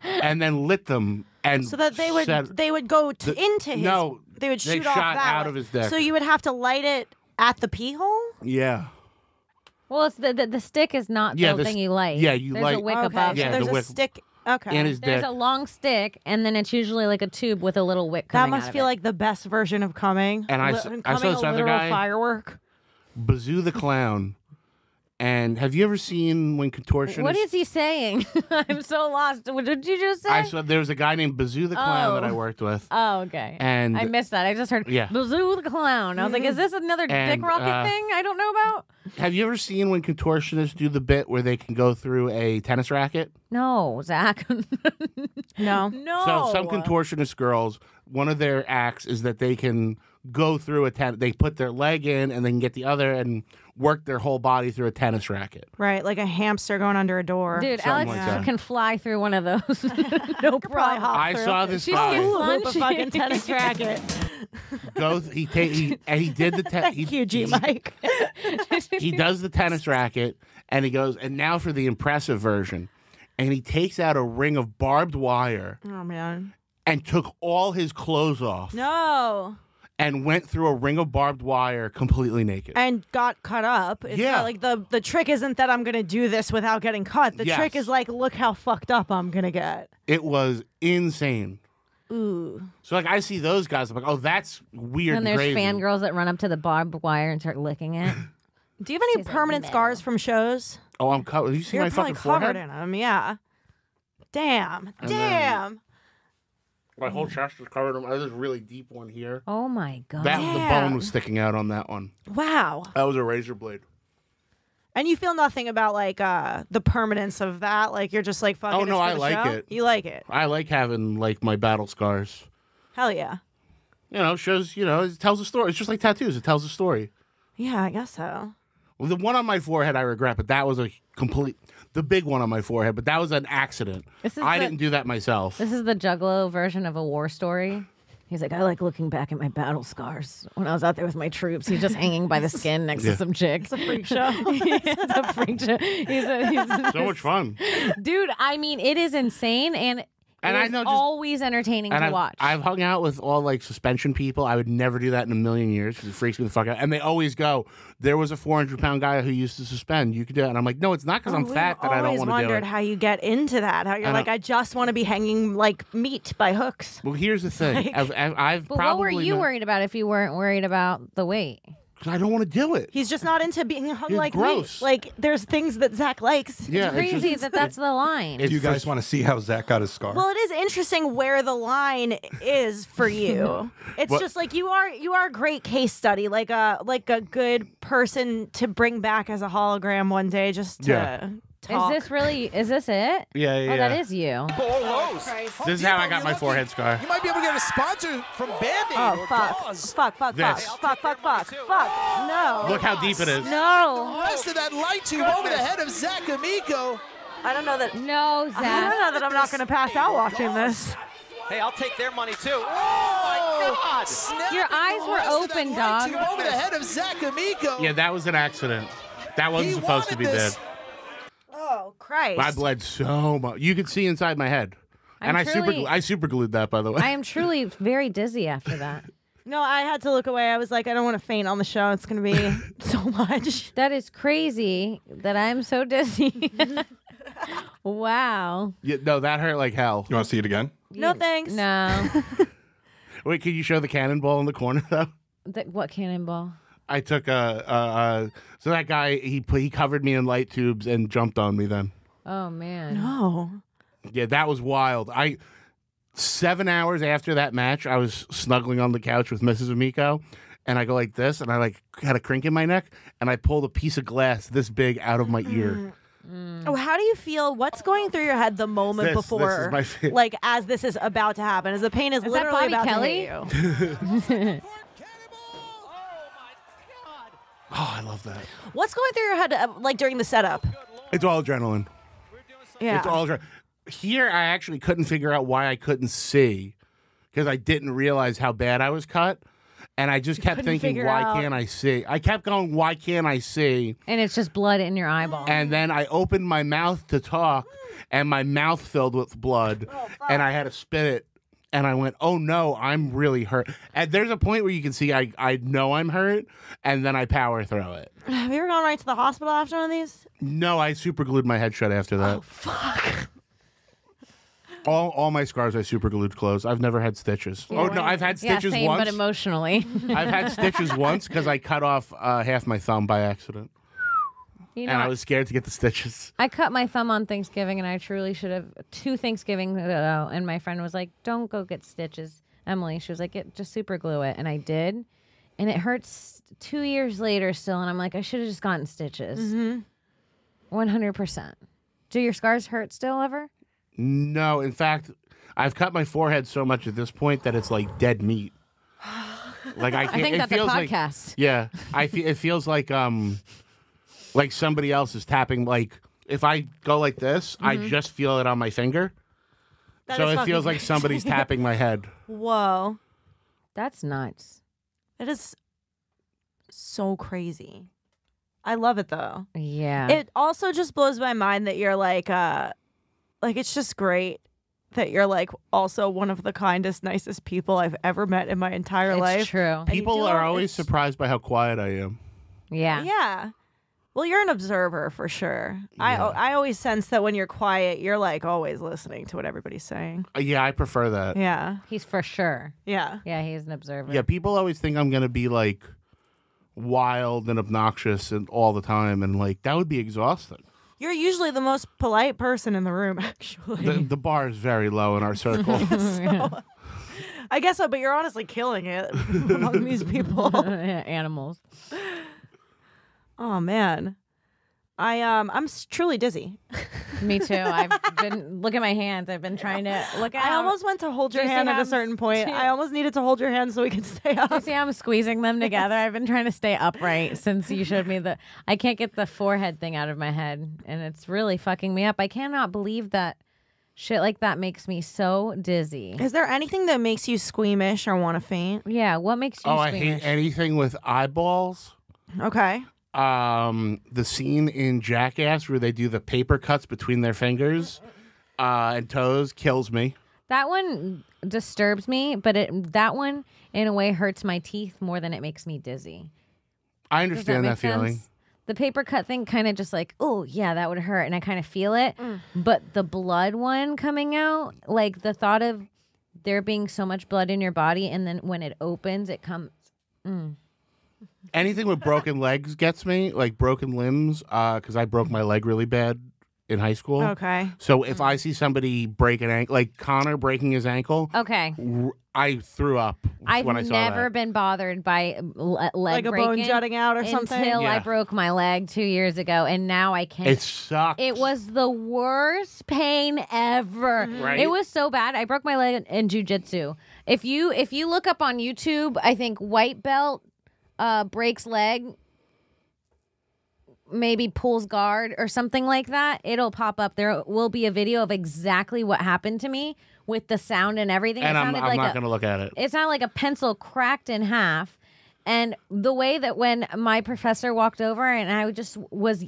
Speaker 5: and then lit them and
Speaker 3: So that they would
Speaker 5: set-
Speaker 3: go into his.
Speaker 5: No,
Speaker 3: They would
Speaker 5: they
Speaker 3: shoot off
Speaker 5: shot
Speaker 3: that
Speaker 5: out
Speaker 3: way.
Speaker 5: of his dick.
Speaker 3: So you would have to light it At the pee hole?
Speaker 5: Yeah.
Speaker 4: Well, it's the stick is not
Speaker 5: Yeah,
Speaker 4: the thing you light.
Speaker 5: yeah, you
Speaker 4: There's
Speaker 5: light-
Speaker 4: a wick
Speaker 3: Okay,
Speaker 4: above.
Speaker 5: Yeah,
Speaker 3: so
Speaker 5: the
Speaker 3: there's a
Speaker 5: wick-
Speaker 3: stick. Okay.
Speaker 5: In his
Speaker 4: There's
Speaker 5: dick.
Speaker 4: a long stick, and then it's usually like a tube with a little wick coming
Speaker 3: that
Speaker 4: out
Speaker 3: must
Speaker 4: of
Speaker 3: feel
Speaker 4: it.
Speaker 3: like the best version of coming.
Speaker 5: And I
Speaker 3: Coming
Speaker 5: saw this
Speaker 3: a
Speaker 5: other
Speaker 3: literal
Speaker 5: guy-
Speaker 3: firework.
Speaker 5: Bazoo the Clown. And have you ever seen when contortionists...
Speaker 4: What is he saying? I'm so lost. What did you just say?
Speaker 5: I saw there was a guy named Bazoo the Clown that I
Speaker 4: Oh.
Speaker 5: worked with.
Speaker 4: Oh, okay.
Speaker 5: And
Speaker 4: I missed that. I just heard
Speaker 5: Yeah.
Speaker 4: Bazoo the Clown. I was like, is this another
Speaker 5: And,
Speaker 4: dick rocket thing I don't know about?
Speaker 5: have you ever seen when contortionists do the bit where they can go through a tennis racket?
Speaker 4: No, Zach.
Speaker 3: No.
Speaker 4: No.
Speaker 5: So some contortionist girls, one of their acts is that they can go through they put their leg in and they can get the other and work their whole body through a tennis racket.
Speaker 3: Right, like a hamster going under a door.
Speaker 4: Dude,
Speaker 5: Something
Speaker 4: Alex
Speaker 5: like that.
Speaker 4: can fly through one of those. No
Speaker 3: Probably
Speaker 4: problem.
Speaker 3: hop
Speaker 5: I
Speaker 3: through.
Speaker 5: saw this
Speaker 4: She's
Speaker 5: guy
Speaker 4: getting
Speaker 3: Hula hoop a
Speaker 4: Lunch.
Speaker 3: fucking tennis racket.
Speaker 5: go. He did the
Speaker 3: Thank you, G Mike.
Speaker 5: he does the tennis racket and he goes, and now for the impressive version. And he takes out a ring of barbed wire
Speaker 3: Oh man.
Speaker 5: and took all his clothes off
Speaker 3: No.
Speaker 5: and went through a ring of barbed wire completely naked.
Speaker 3: And got cut up. It's
Speaker 5: Yeah.
Speaker 3: not like the trick isn't that I'm gonna do this without getting cut. The
Speaker 5: Yes.
Speaker 3: trick is like, look how fucked up I'm gonna get.
Speaker 5: It was insane.
Speaker 3: Ooh.
Speaker 5: So like I see those guys, I'm like, oh, that's weird.
Speaker 4: And there's
Speaker 5: crazy.
Speaker 4: fangirls that run up to the barbed wire and start licking it.
Speaker 3: Do you have any
Speaker 4: She's like,
Speaker 3: permanent
Speaker 4: no.
Speaker 3: scars from shows?
Speaker 5: Oh, I'm covered. You see
Speaker 3: You're
Speaker 5: my
Speaker 3: probably
Speaker 5: fucking
Speaker 3: covered
Speaker 5: forehead?
Speaker 3: in them, yeah. Damn.
Speaker 5: And
Speaker 3: Damn.
Speaker 5: My whole chest was covered in them. There's a really deep one here.
Speaker 4: Oh my god.
Speaker 5: That the
Speaker 3: Damn.
Speaker 5: bone was sticking out on that one.
Speaker 3: Wow.
Speaker 5: That was a razor blade.
Speaker 3: And you feel nothing about like the permanence of that? Like you're just like fucking
Speaker 5: Oh,
Speaker 3: it's
Speaker 5: no,
Speaker 3: for
Speaker 5: I
Speaker 3: the
Speaker 5: like
Speaker 3: show?
Speaker 5: it.
Speaker 3: You like it?
Speaker 5: I like having like my battle scars.
Speaker 3: Hell yeah.
Speaker 5: You know, shows. You know, it tells a story. It's just like tattoos. It tells a story.
Speaker 3: Yeah, I guess so.
Speaker 5: Well, the one on my forehead I regret, but that was a complete. The big one on my forehead, but that was an accident.
Speaker 4: This is
Speaker 5: I
Speaker 4: the-
Speaker 5: didn't do that myself.
Speaker 4: This is the Juggalo version of a war story. He's like, I like looking back at my battle scars. When I was out there with my troops, he's just hanging by the skin next
Speaker 5: Yeah.
Speaker 4: to some chicks.
Speaker 3: It's a freak show.
Speaker 4: It's a freak show. He's
Speaker 5: So much fun.
Speaker 4: dude. I mean, it is insane, and
Speaker 5: And
Speaker 4: it
Speaker 5: I
Speaker 4: is
Speaker 5: know just-
Speaker 4: always entertaining to watch.
Speaker 5: I've hung out with all like suspension people. I would never do that in a million years because it freaks me the fuck out. And they always go, there was a 400-pound guy who used to suspend. You could do it. And I'm like, no, it's not because I'm
Speaker 3: We've
Speaker 5: fat that I don't
Speaker 3: always
Speaker 5: want to do
Speaker 3: wondered
Speaker 5: it.
Speaker 3: how you get into that. How you're
Speaker 5: I
Speaker 3: like,
Speaker 5: know.
Speaker 3: I just want to be hanging like meat by hooks.
Speaker 5: Well, here's the thing.
Speaker 3: Like-
Speaker 5: I've
Speaker 4: but
Speaker 5: probably
Speaker 4: what were you
Speaker 5: not-
Speaker 4: worried about if you weren't worried about the weight?
Speaker 5: 'cause I don't want to do it.
Speaker 3: He's just not into being hung
Speaker 5: He's
Speaker 3: like
Speaker 5: gross.
Speaker 3: meat. Like there's things that Zach likes.
Speaker 5: Yeah,
Speaker 4: Crazy
Speaker 5: it's just,
Speaker 4: that's the line.
Speaker 5: it's
Speaker 1: Do you guys
Speaker 5: just-
Speaker 1: want to see how Zach got his scar?
Speaker 3: Well, it is interesting where the line is for you. It's
Speaker 5: What-
Speaker 3: just like you are a great case study, like a good person to bring back as a hologram one day, just to
Speaker 5: Yeah.
Speaker 3: talk.
Speaker 4: Is this it?
Speaker 1: yeah,
Speaker 4: Oh, that is you.
Speaker 5: This is how I got my forehead scar.
Speaker 6: You might be able to get a sponsor from Band-Aid
Speaker 3: Oh
Speaker 6: or
Speaker 3: fuck!
Speaker 6: Gauze.
Speaker 3: Fuck!
Speaker 5: This.
Speaker 3: Fuck! No!
Speaker 5: Look how deep it is.
Speaker 3: No!
Speaker 6: Rest of that light tube over the head of Zac Amico.
Speaker 3: I don't know that.
Speaker 4: No,
Speaker 3: I
Speaker 4: Zach.
Speaker 3: don't know that I'm not going to pass out watching this.
Speaker 7: Hey, I'll take their money too.
Speaker 6: Oh,
Speaker 7: my God.
Speaker 6: snapping
Speaker 4: Your eyes
Speaker 6: the
Speaker 4: were
Speaker 6: rest of that
Speaker 4: open,
Speaker 6: light
Speaker 4: dog.
Speaker 6: tube over the head of Zac Amico.
Speaker 5: Yeah, that was an accident. That wasn't
Speaker 6: He
Speaker 5: supposed to
Speaker 6: wanted
Speaker 5: be
Speaker 6: this.
Speaker 5: dead.
Speaker 3: Oh Christ!
Speaker 5: I bled so much. You could see inside my head.
Speaker 4: I'm
Speaker 5: And
Speaker 4: truly-
Speaker 5: I super glued that, by the way.
Speaker 4: I am truly very dizzy after that.
Speaker 3: No, I had to look away. I was like, I don't want to faint on the show. It's going to be so much.
Speaker 4: That is crazy that I'm so dizzy. Wow.
Speaker 5: Yeah, no, that hurt like hell.
Speaker 1: You want to see it again?
Speaker 3: No thanks.
Speaker 4: No.
Speaker 5: Wait, can you show the cannonball in the corner though?
Speaker 4: What cannonball?
Speaker 5: I took so that guy he covered me in light tubes and jumped on me then.
Speaker 4: Oh man.
Speaker 3: No.
Speaker 5: Yeah, that was wild. 7 hours after that match, I was snuggling on the couch with Mrs. Amico, and I go like this, and I like had a crink in my neck, and I pulled a piece of glass this big out of my ear.
Speaker 3: Oh, how do you feel? What's going through your head the moment
Speaker 5: This
Speaker 3: before,
Speaker 5: is my fa-
Speaker 3: like as this is about to happen? As the pain is
Speaker 4: that
Speaker 3: literally
Speaker 4: Bobby
Speaker 3: about
Speaker 4: Kelly?
Speaker 3: to hit you.
Speaker 5: Oh, I love that.
Speaker 3: What's going through your head, like during the setup?
Speaker 5: It's all adrenaline.
Speaker 3: Yeah.
Speaker 5: It's all here. I actually couldn't figure out why I couldn't see because I didn't realize how bad I was cut, and I just kept
Speaker 3: couldn't
Speaker 5: thinking,
Speaker 3: figure
Speaker 5: "Why
Speaker 3: out-
Speaker 5: can't I see?" I kept going, "Why can't I see?"
Speaker 4: And it's just blood in your eyeball.
Speaker 5: And then I opened my mouth to talk, and my mouth filled with blood, and I had to spit it And I went, oh no, I'm really hurt. And there's a point where you can see I know I'm hurt, and then I power through it.
Speaker 3: Have you ever gone right to the hospital after one of these?
Speaker 5: No, I super glued my head shut after that.
Speaker 3: Oh, fuck.
Speaker 5: All my scars I super glued closed. I've never had stitches. Oh no, I've had stitches
Speaker 4: same,
Speaker 5: once.
Speaker 4: but emotionally.
Speaker 5: I've had stitches once because I cut off half my thumb by accident.
Speaker 4: You know,
Speaker 5: And I was scared to get the stitches.
Speaker 4: I cut my thumb on Thanksgiving, and I truly should have 2 Thanksgiving ago. And my friend was like, "Don't go get stitches, Emily." She was like, "Just super glue it," and I did, and it hurts 2 years later still. And I'm like, I should have just gotten stitches. 100%. Do your scars hurt still ever?
Speaker 5: No, in fact, I've cut my forehead so much at this point that it's like dead meat. Like I can't.
Speaker 4: I think
Speaker 5: it
Speaker 4: that's a
Speaker 5: feels like
Speaker 4: podcast.
Speaker 5: yeah. It feels like somebody else is tapping. Like if I go like this, I just feel it on my finger.
Speaker 3: That
Speaker 5: So
Speaker 3: is
Speaker 5: it
Speaker 3: fucking
Speaker 5: feels like somebody's tapping my head.
Speaker 3: Whoa.
Speaker 4: That's nuts.
Speaker 3: It is so crazy. I love it though.
Speaker 4: Yeah.
Speaker 3: It also just blows my mind that you're like it's just great that you're like also one of the kindest, nicest people I've ever met in my entire
Speaker 4: It's
Speaker 3: life.
Speaker 4: true.
Speaker 3: And you
Speaker 5: People
Speaker 3: do
Speaker 5: are
Speaker 3: all-
Speaker 5: always
Speaker 3: it's-
Speaker 5: surprised by how quiet I am.
Speaker 4: Yeah.
Speaker 3: Yeah. Well, you're an observer for sure.
Speaker 5: Yeah.
Speaker 3: I always sense that when you're quiet, you're like always listening to what everybody's saying.
Speaker 5: Yeah, I prefer that.
Speaker 3: Yeah.
Speaker 4: He's for sure.
Speaker 3: Yeah.
Speaker 4: Yeah, he's an observer.
Speaker 5: Yeah, people always think I'm gonna be like wild and obnoxious and all the time, and like that would be exhausting.
Speaker 3: You're usually the most polite person in the room, actually.
Speaker 5: The bar is very low in our circle.
Speaker 3: I guess so, but you're honestly killing it among these people.
Speaker 4: Animals.
Speaker 3: Oh man. I'm truly dizzy.
Speaker 4: Me too. I've been look at my hands. I've been trying to look at.
Speaker 3: I
Speaker 4: how-
Speaker 3: almost went to hold your
Speaker 4: Do you see
Speaker 3: hand at
Speaker 4: how
Speaker 3: a certain point.
Speaker 4: I'm-
Speaker 3: I almost needed to hold your hand so we could stay
Speaker 4: Do you
Speaker 3: up.
Speaker 4: see how I'm squeezing them together? I've been trying to stay upright since you showed me the. I can't get the forehead thing out of my head, and it's really fucking me up. I cannot believe that shit like that makes me so dizzy.
Speaker 3: Is there anything that makes you squeamish or want to faint?
Speaker 4: Yeah, what makes you
Speaker 5: Oh, I
Speaker 4: squeamish?
Speaker 5: hate anything with eyeballs.
Speaker 3: Okay.
Speaker 5: The scene in Jackass where they do the paper cuts between their fingers and toes kills me.
Speaker 4: That one disturbs me, but that one in a way hurts my teeth more than it makes me dizzy.
Speaker 5: I
Speaker 4: Does
Speaker 5: understand
Speaker 4: make
Speaker 5: that feeling.
Speaker 4: sense? The paper cut thing kind of just like, oh yeah, that would hurt, and I kind of feel it. But the blood one coming out, like the thought of there being so much blood in your body, and then when it opens, it comes.
Speaker 5: Anything with broken legs gets me, like broken limbs, because I broke my leg really bad in high school.
Speaker 3: Okay.
Speaker 5: So if I see somebody break an ankle, like Connor breaking his ankle,
Speaker 4: Okay,
Speaker 5: I threw up
Speaker 4: I've
Speaker 5: when I saw
Speaker 4: never
Speaker 5: that.
Speaker 4: been bothered by leg
Speaker 3: Like a
Speaker 4: breaking
Speaker 3: bone jutting out or something?
Speaker 4: until I
Speaker 5: Yeah.
Speaker 4: broke my leg 2 years ago, and now I can't.
Speaker 5: It sucked.
Speaker 4: It was the worst pain ever.
Speaker 5: Right?
Speaker 4: It was so bad. I broke my leg in jujitsu. If you look up on YouTube, I think white belt breaks leg, maybe pulls guard or something like that, it'll pop up. There will be a video of exactly what happened to me with the sound and everything.
Speaker 5: and
Speaker 4: it
Speaker 5: I'm
Speaker 4: sounded
Speaker 5: not
Speaker 4: like
Speaker 5: going to look at it.
Speaker 4: it sounded like a pencil cracked in half. And the way that when my professor walked over and I just was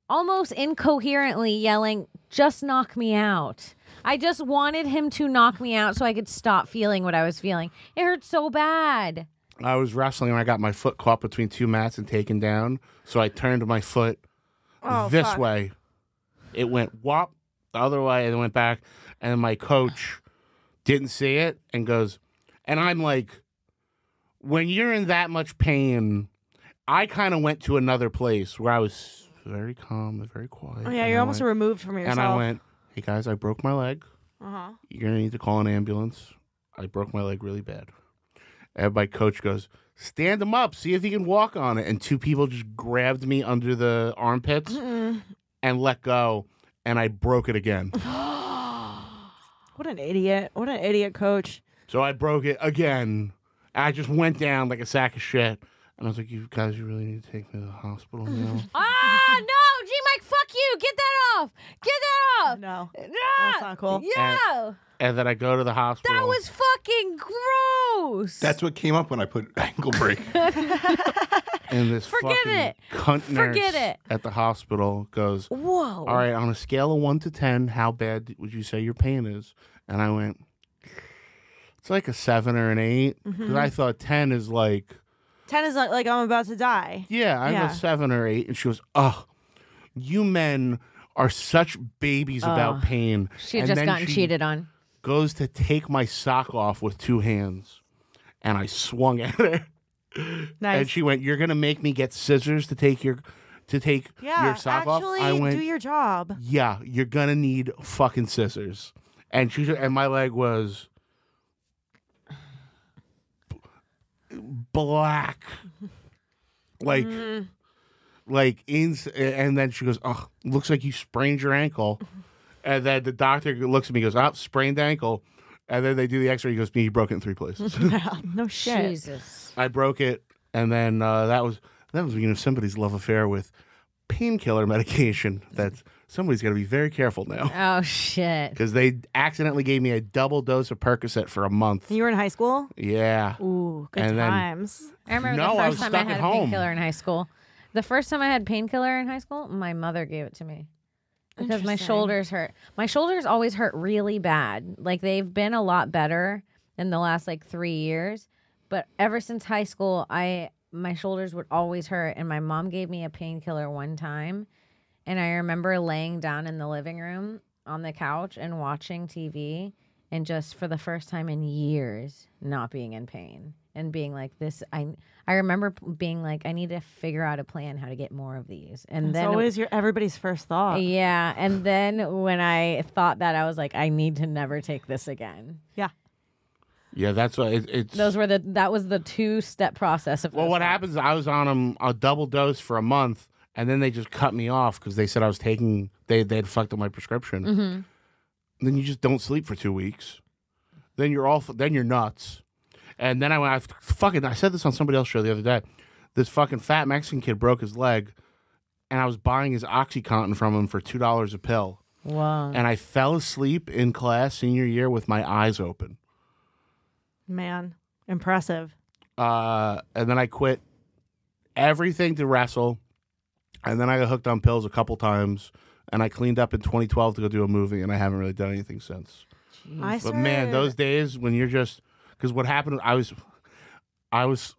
Speaker 4: almost incoherently yelling, just knock me out. I just wanted him to knock me out so I could stop feeling what I was feeling. It hurt so bad.
Speaker 5: I was wrestling and I got my foot caught between two mats and taken down. So I turned my foot this
Speaker 3: fuck.
Speaker 5: way. It went whop the other way and it went back. And my coach didn't see it and goes, and I'm like, when you're in that much pain, I kind of went to another place where I was very calm and very quiet.
Speaker 3: Oh, yeah,
Speaker 5: And
Speaker 3: you're
Speaker 5: I
Speaker 3: almost
Speaker 5: went-
Speaker 3: removed from yourself.
Speaker 5: And I went, hey guys, I broke my leg.
Speaker 3: Uh-huh.
Speaker 5: You're going to need to call an ambulance. I broke my leg really bad. And my coach goes, stand him up, see if he can walk on it. And two people just grabbed me under the armpits and let go. And I broke it again.
Speaker 3: What an idiot. What an idiot coach.
Speaker 5: So I broke it again. I just went down like a sack of shit. And I was like, you guys, you really need to take me to the hospital now.
Speaker 4: Ah, no, G-Mike, fuck you. Get that off. Get that off.
Speaker 3: No.
Speaker 4: Ah,
Speaker 3: That's not cool.
Speaker 4: Yeah.
Speaker 5: And then I go to the hospital.
Speaker 4: That was fucking gross.
Speaker 1: That's what came up when I put ankle break.
Speaker 5: And this
Speaker 4: Forget
Speaker 5: fucking
Speaker 4: it.
Speaker 5: cunt nurse
Speaker 4: Forget it.
Speaker 5: at the hospital goes,
Speaker 4: Whoa.
Speaker 5: all right, on a scale of 1 to 10, how bad would you say your pain is? And I went, It's like a 7 or an 8. Because I thought 10 is like...
Speaker 3: 10 is like I'm about to die.
Speaker 5: Yeah, I'm a 7 or 8. And she goes, oh, you men are such babies about pain.
Speaker 4: She had
Speaker 5: And
Speaker 4: just
Speaker 5: then
Speaker 4: gotten
Speaker 5: she
Speaker 4: cheated on.
Speaker 5: goes to take my sock off with 2 hands. And I swung at her.
Speaker 3: Nice.
Speaker 5: And she went, you're going to make me get scissors to take your sock off?
Speaker 3: Actually,
Speaker 5: I went,
Speaker 3: do your job.
Speaker 5: yeah, you're going to need fucking scissors. And my leg was black. Like, and then she goes, oh, looks like you sprained your ankle. And then the doctor looks at me and goes, oh, sprained ankle. And then they do the x-ray. He goes, you broke it in 3 places.
Speaker 3: No shit.
Speaker 4: Jesus.
Speaker 5: I broke it. And then that was somebody's love affair with painkiller medication. That somebody's got to be very careful now.
Speaker 4: Oh, shit.
Speaker 5: Because they accidentally gave me a double dose of Percocet for a month.
Speaker 3: You were in high school?
Speaker 5: Yeah.
Speaker 3: Ooh, good
Speaker 5: And then-
Speaker 3: times.
Speaker 4: I remember
Speaker 5: No,
Speaker 4: the
Speaker 5: I
Speaker 4: first
Speaker 5: was
Speaker 4: time I
Speaker 5: stuck
Speaker 4: had
Speaker 5: at
Speaker 4: a
Speaker 5: home.
Speaker 4: painkiller in high school. The first time I had painkiller in high school, my mother gave it to me. Because my
Speaker 3: Interesting.
Speaker 4: shoulders hurt. My shoulders always hurt really bad. Like, they've been a lot better in the last, 3 years. But ever since high school, my shoulders would always hurt. And my mom gave me a painkiller one time. And I remember laying down in the living room on the couch and watching TV. And just for the first time in years, not being in pain. And being like, this, I remember being like, I need to figure out a plan how to get more of these. And
Speaker 3: It's
Speaker 4: then
Speaker 3: always everybody's first thought.
Speaker 4: yeah, and then when I thought that, I was like, I need to never take this again.
Speaker 3: Yeah.
Speaker 5: Yeah, that's what it's.
Speaker 4: That was the 2-step process of.
Speaker 5: Well,
Speaker 4: those
Speaker 5: what
Speaker 4: thoughts.
Speaker 5: happens is I was on a double dose for a month, and then they just cut me off because they said I was taking. They'd fucked up my prescription.
Speaker 4: Mm-hmm.
Speaker 5: Then you just don't sleep for 2 weeks. Then you're nuts. And then I said this on somebody else's show the other day. This fucking fat Mexican kid broke his leg, and I was buying his OxyContin from him for $2 a pill.
Speaker 4: Wow.
Speaker 5: And I fell asleep in class senior year with my eyes open.
Speaker 3: Man, impressive.
Speaker 5: And then I quit everything to wrestle. And then I got hooked on pills a couple times. And I cleaned up in 2012 to go do a movie, and I haven't really done anything since. But man, those days when you're just... Because what happened, I was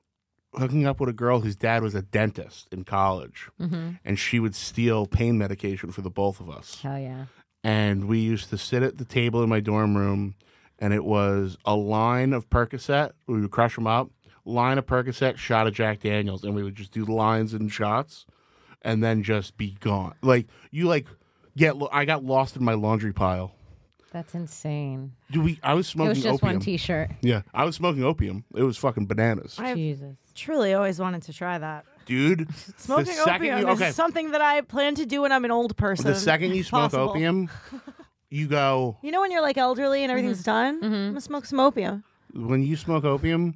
Speaker 5: hooking up with a girl whose dad was a dentist in college.
Speaker 4: Mm-hmm.
Speaker 5: And she would steal pain medication for the both of us.
Speaker 4: Hell yeah.
Speaker 5: And we used to sit at the table in my dorm room, and it was a line of Percocet. We would crush them up. Line of Percocet, shot of Jack Daniels. And we would just do the lines and shots and then just be gone. I got lost in my laundry pile.
Speaker 4: That's insane.
Speaker 5: I was
Speaker 4: It
Speaker 5: smoking
Speaker 4: was just
Speaker 5: opium.
Speaker 4: one T-shirt.
Speaker 5: Yeah, I was smoking opium. It was fucking bananas.
Speaker 3: I've
Speaker 4: Jesus.
Speaker 3: truly always wanted to try that.
Speaker 5: Dude,
Speaker 3: Smoking
Speaker 5: the second
Speaker 3: opium is something that I plan to do when I'm an old person.
Speaker 5: The second you
Speaker 3: if
Speaker 5: smoke
Speaker 3: possible.
Speaker 5: opium, you go...
Speaker 3: You know when you're elderly and everything's done? I'm going to smoke some opium.
Speaker 5: When you smoke opium,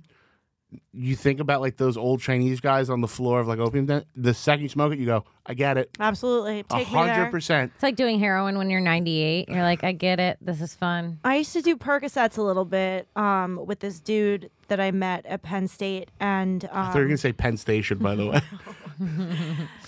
Speaker 5: you think about those old Chinese guys on the floor of opium den. The second you smoke it, you go, I get it.
Speaker 3: Absolutely. Take me there.
Speaker 5: 100%.
Speaker 4: It's like doing heroin when you're 98. You're like, I get it. This is fun.
Speaker 3: I used to do Percocets a little bit with this dude that I met at Penn State. And
Speaker 5: I thought you were going to say Penn Station, by the way.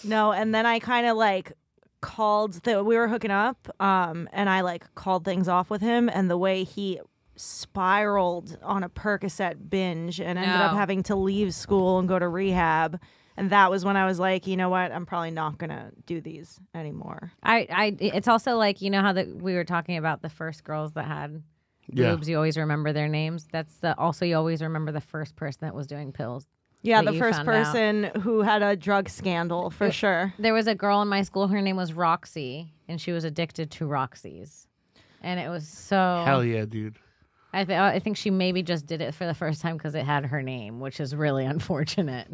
Speaker 3: no, and then I kind of called we were hooking up and I called things off with him, and the way he spiraled on a Percocet binge and ended up having to leave school and go to rehab. And that was when I was like, you know what? I'm probably not going to do these anymore.
Speaker 4: It's also you know how we were talking about the first girls that had boobs, you always remember their names. That's also you always remember the first person that was doing pills.
Speaker 3: Yeah,
Speaker 4: that
Speaker 3: the
Speaker 4: you
Speaker 3: first
Speaker 4: found out.
Speaker 3: person who had a drug scandal, for sure.
Speaker 4: There was a girl in my school, her name was Roxy, and she was addicted to Roxy's. And it was so...
Speaker 5: Hell yeah, dude.
Speaker 4: I think she maybe just did it for the first time because it had her name, which is really unfortunate.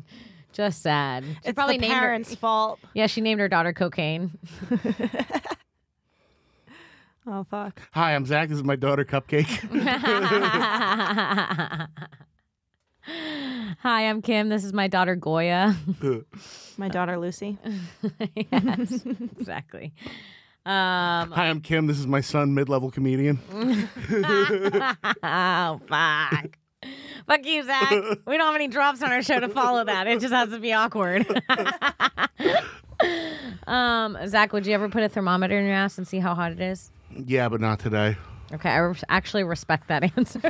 Speaker 4: Just sad. She
Speaker 3: It's
Speaker 4: probably
Speaker 3: the
Speaker 4: named
Speaker 3: parents' fault.
Speaker 4: Yeah, she named her daughter Cocaine.
Speaker 3: Oh, fuck.
Speaker 5: Hi, I'm Zach. This is my daughter, Cupcake.
Speaker 4: Hi, I'm Kim. This is my daughter Goya.
Speaker 3: My daughter, Lucy.
Speaker 4: Yes, exactly.
Speaker 5: Hi, I'm Kim. This is my son, mid-level comedian.
Speaker 4: Oh, fuck. Fuck you, Zach. We don't have any drops on our show to follow that. It just has to be awkward. Zach, would you ever put a thermometer in your ass and see how hot it is?
Speaker 5: Yeah, but not today.
Speaker 4: Okay, I actually respect that answer.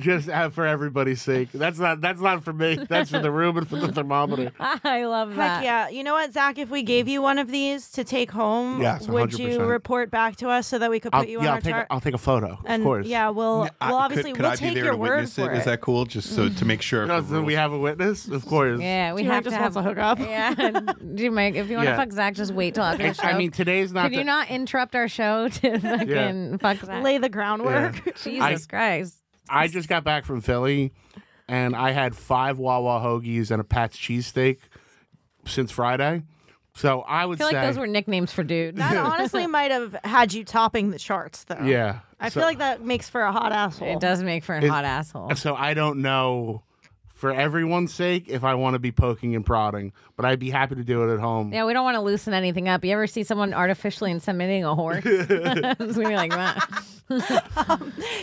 Speaker 5: Just for everybody's sake. That's not for me. That's for the room and for the thermometer.
Speaker 4: I love that.
Speaker 3: Heck yeah. You know what, Zach? If we gave you one of these to take home,
Speaker 5: Yes,
Speaker 3: would you
Speaker 5: 100%.
Speaker 3: report back to us so that we could put you on our chart?
Speaker 5: I'll take a photo,
Speaker 3: And
Speaker 5: of course.
Speaker 3: yeah, we'll obviously
Speaker 1: could
Speaker 3: we'll
Speaker 1: I be
Speaker 3: take
Speaker 1: there
Speaker 3: your
Speaker 1: to
Speaker 3: word
Speaker 1: witness
Speaker 3: for
Speaker 1: it?
Speaker 3: it.
Speaker 1: Is that cool? Just so to make sure.
Speaker 5: No,
Speaker 1: for
Speaker 5: so we
Speaker 1: rules.
Speaker 5: have a witness, of course.
Speaker 4: Yeah, we
Speaker 3: She
Speaker 4: have
Speaker 3: just
Speaker 4: to
Speaker 3: wants
Speaker 4: have
Speaker 3: to hook up.
Speaker 4: Yeah, do you make if you want to
Speaker 5: Yeah.
Speaker 4: fuck Zach, just wait till after the show.
Speaker 5: I mean, today's not.
Speaker 4: Could you not interrupt our show to fucking fuck Zach?
Speaker 3: Lay the groundwork.
Speaker 4: Jesus Christ.
Speaker 5: I just got back from Philly, and I had 5 Wawa hoagies and a Pat's cheesesteak since Friday. So I would
Speaker 4: I feel
Speaker 5: say,
Speaker 4: like those were nicknames for dudes.
Speaker 3: That honestly might have had you topping the charts, though.
Speaker 5: yeah.
Speaker 3: I feel like that makes for a hot asshole.
Speaker 4: It does make for a hot asshole.
Speaker 5: So I don't know, for everyone's sake, if I want to be poking and prodding, but I'd be happy to do it at home.
Speaker 4: Yeah, we don't want to loosen anything up. You ever see someone artificially inseminating a horse? It's gonna be like that.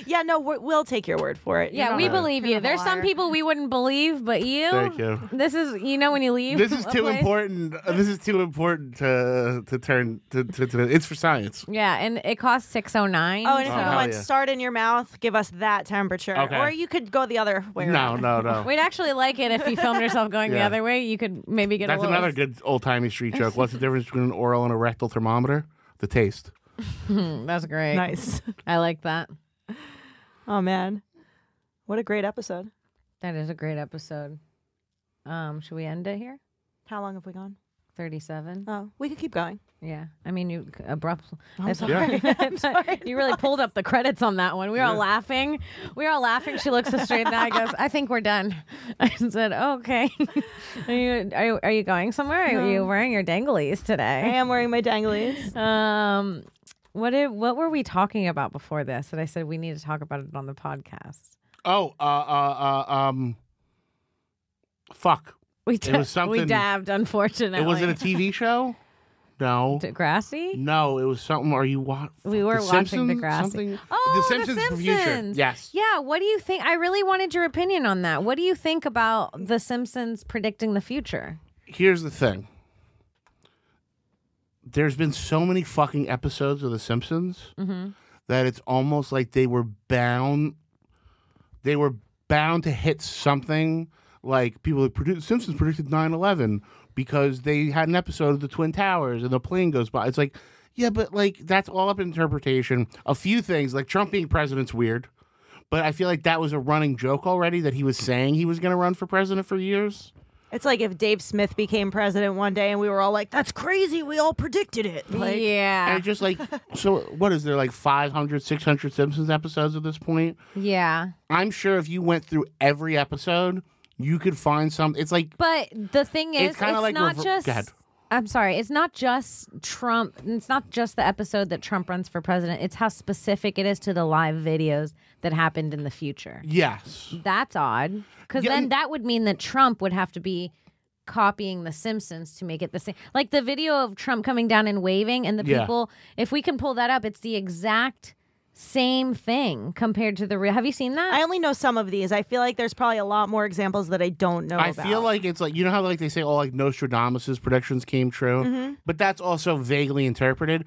Speaker 3: Yeah, no, we'll take your word for it.
Speaker 4: Yeah, we believe you. There's some people we wouldn't believe, but you.
Speaker 5: Thank you.
Speaker 4: This is, when you leave.
Speaker 5: This is
Speaker 4: a
Speaker 5: too
Speaker 4: place-
Speaker 5: important. This is too important to turn to. It's for science.
Speaker 4: Yeah, and it costs $6.09.
Speaker 3: Oh, and if
Speaker 5: Oh,
Speaker 3: you
Speaker 5: hell
Speaker 3: want
Speaker 5: yeah.
Speaker 3: start in your mouth, give us that temperature.
Speaker 5: Okay.
Speaker 3: Or you could go the other way around.
Speaker 5: No.
Speaker 4: We'd actually like it if you filmed yourself going the
Speaker 5: Yeah.
Speaker 4: other way. You could maybe get
Speaker 5: That's
Speaker 4: a little.
Speaker 5: another good old timey street joke. What's the difference between an oral and a rectal thermometer? The taste.
Speaker 4: That's great.
Speaker 3: Nice.
Speaker 4: I like that.
Speaker 3: Oh, man. What a great episode.
Speaker 4: That is a great episode. Should we end it here?
Speaker 3: How long have we gone?
Speaker 4: 37.
Speaker 3: Oh, we could keep going.
Speaker 4: Yeah. I mean, you abruptly.
Speaker 3: I'm sorry. I'm sorry.
Speaker 4: You really pulled up the credits on that one. We were all laughing. She looks us straight in the eye. Goes, "I think we're done." I said, oh, "Okay." Are you going somewhere? Are you wearing your danglies
Speaker 3: I
Speaker 4: today?
Speaker 3: am wearing my danglies.
Speaker 4: What were we talking about before this? That I said we need to talk about it on the podcast.
Speaker 5: Oh, fuck.
Speaker 4: We
Speaker 5: It was
Speaker 4: we
Speaker 5: something-
Speaker 4: dabbed, unfortunately.
Speaker 5: It was it a TV show? No.
Speaker 4: Degrassi?
Speaker 5: No, it was something. Are you what?
Speaker 4: We were
Speaker 5: The
Speaker 4: watching
Speaker 5: Simpsons?
Speaker 4: Degrassi.
Speaker 5: Something?
Speaker 4: Oh,
Speaker 5: The Simpsons for future.
Speaker 4: Simpsons.
Speaker 5: Yes.
Speaker 4: Yeah, what do you think? I really wanted your opinion on that. What do you think about The Simpsons predicting the future?
Speaker 5: Here's the thing. There's been so many fucking episodes of The Simpsons that it's almost like they were bound. They were bound to hit something. Like people like Simpsons predicted 9/11 because they had an episode of the Twin Towers and the plane goes by. It's like, yeah, but like that's all up in interpretation. A few things like Trump being president's weird, but I feel like that was a running joke already that he was saying he was going to run for president for years.
Speaker 3: It's like if Dave Smith became president one day and we were all like, "That's crazy. We all predicted it." Like,
Speaker 5: And
Speaker 4: Yeah.
Speaker 5: it's just like, so what is there, like 500, 600 Simpsons episodes at this point?
Speaker 4: Yeah.
Speaker 5: I'm sure if you went through every episode, you could find some. It's like,
Speaker 4: But the thing is,
Speaker 5: It's kinda like
Speaker 4: not
Speaker 5: go
Speaker 4: just.
Speaker 5: ahead.
Speaker 4: I'm sorry. It's not just Trump. It's not just the episode that Trump runs for president. It's how specific it is to the live videos that happened in the future.
Speaker 5: yes.
Speaker 4: That's odd. Because
Speaker 5: Yeah,
Speaker 4: then
Speaker 5: and-
Speaker 4: that would mean that Trump would have to be copying The Simpsons to make it the same. Like the video of Trump coming down and waving, and the
Speaker 5: Yeah.
Speaker 4: people, if we can pull that up, it's the exact same thing compared to the real. Have you seen that?
Speaker 3: I only know some of these. I feel like there's probably a lot more examples that I don't know
Speaker 5: I
Speaker 3: about.
Speaker 5: feel like it's like, you know how like they say, oh, like Nostradamus's predictions came true, but that's also vaguely interpreted.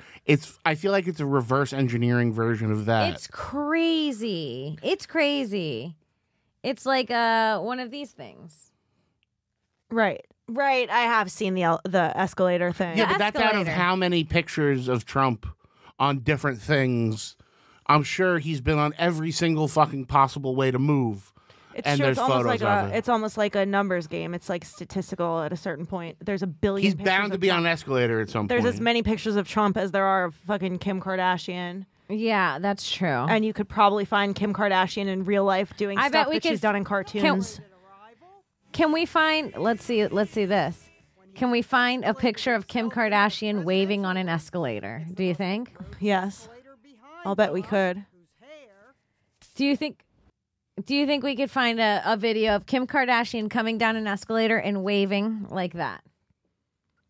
Speaker 5: I feel like it's a reverse engineering version of that.
Speaker 4: It's crazy. It's crazy. It's like one of these things.
Speaker 3: Right. I have seen the escalator thing.
Speaker 5: yeah, but that's out of
Speaker 4: escalator.
Speaker 5: how many pictures of Trump on different things. I'm sure he's been on every single fucking possible way to move.
Speaker 3: It's
Speaker 5: and
Speaker 3: true.
Speaker 5: there's
Speaker 3: It's almost like
Speaker 5: photos of it.
Speaker 3: it's almost like a numbers game. It's like statistical at a certain point. There's a billion.
Speaker 5: He's
Speaker 3: pictures
Speaker 5: bound to
Speaker 3: of
Speaker 5: be on
Speaker 3: Trump.
Speaker 5: an escalator at some
Speaker 3: There's
Speaker 5: point.
Speaker 3: as many pictures of Trump as there are of fucking Kim Kardashian,
Speaker 4: Yeah, that's true.
Speaker 3: and you could probably find Kim Kardashian in real life doing
Speaker 4: I bet
Speaker 3: stuff
Speaker 4: we
Speaker 3: that
Speaker 4: could-
Speaker 3: she's done in cartoons.
Speaker 4: Can we find? Let's see this. Can we find a picture of Kim Kardashian waving on an escalator? Do you think?
Speaker 3: Yes, I'll bet we could.
Speaker 4: Do you think we could find a video of Kim Kardashian coming down an escalator and waving like that?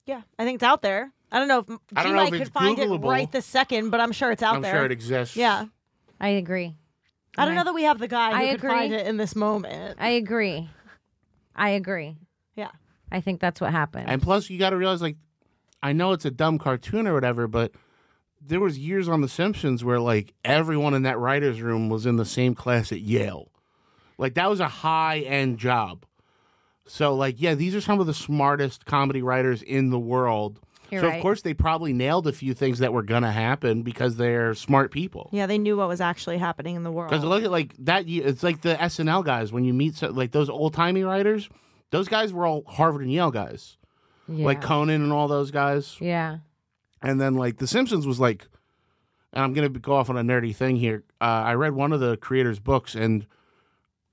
Speaker 3: Yeah, I think it's out there. I don't know if
Speaker 5: I don't know
Speaker 3: G-Mike
Speaker 5: if it's
Speaker 3: could find
Speaker 5: Googleable.
Speaker 3: it right this second, but I'm sure it's out
Speaker 5: I'm
Speaker 3: there.
Speaker 5: sure it exists.
Speaker 3: Yeah,
Speaker 4: I agree.
Speaker 3: I don't know that we have the guy who
Speaker 4: I
Speaker 3: could
Speaker 4: agree.
Speaker 3: find it in this moment.
Speaker 4: I agree.
Speaker 3: Yeah.
Speaker 4: I think that's what happened.
Speaker 5: And plus, you got to realize, like, I know it's a dumb cartoon or whatever, but there was years on The Simpsons where, like, everyone in that writer's room was in the same class at Yale. Like, that was a high-end job. So, like, yeah, these are some of the smartest comedy writers in the world.
Speaker 4: You're
Speaker 5: so,
Speaker 4: right.
Speaker 5: of course, they probably nailed a few things that were going to happen because they're smart people.
Speaker 3: Yeah, they knew what was actually happening in the world.
Speaker 5: Because look at, like, that, it's like the SNL guys. When you meet, like, those old-timey writers, those guys were all Harvard and Yale guys.
Speaker 4: Yeah.
Speaker 5: Like Conan and all those guys.
Speaker 4: Yeah.
Speaker 5: And then, like, The Simpsons was like, and I'm going to go off on a nerdy thing here. I read one of the creators' books, and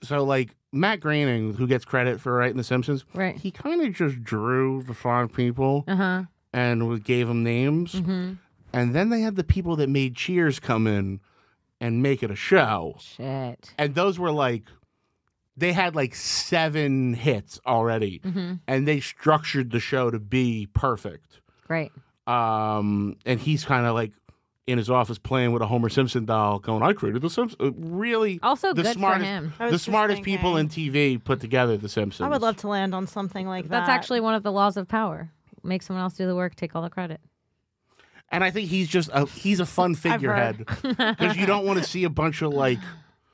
Speaker 5: so, like, Matt Groening, who gets credit for writing The Simpsons,
Speaker 4: Right.
Speaker 5: he kind of just drew the 5 people and gave them names.
Speaker 4: Mm-hmm.
Speaker 5: And then they had the people that made Cheers come in and make it a show.
Speaker 4: Shit.
Speaker 5: And those were, like, they had, like, 7 hits already. And they structured the show to be perfect.
Speaker 4: Right.
Speaker 5: And he's kind of, like, in his office playing with a Homer Simpson doll going, I created The Simpsons. Really,
Speaker 4: Also
Speaker 5: the
Speaker 4: good for
Speaker 5: smartest,
Speaker 4: him.
Speaker 3: I was
Speaker 5: The
Speaker 3: just
Speaker 5: smartest people in TV put together The Simpsons.
Speaker 3: I would love to land on something like that.
Speaker 4: That's actually one of the laws of power. Make someone else do the work, take all the credit.
Speaker 5: And I think he's just he's a fun figurehead because you don't want to see a bunch of like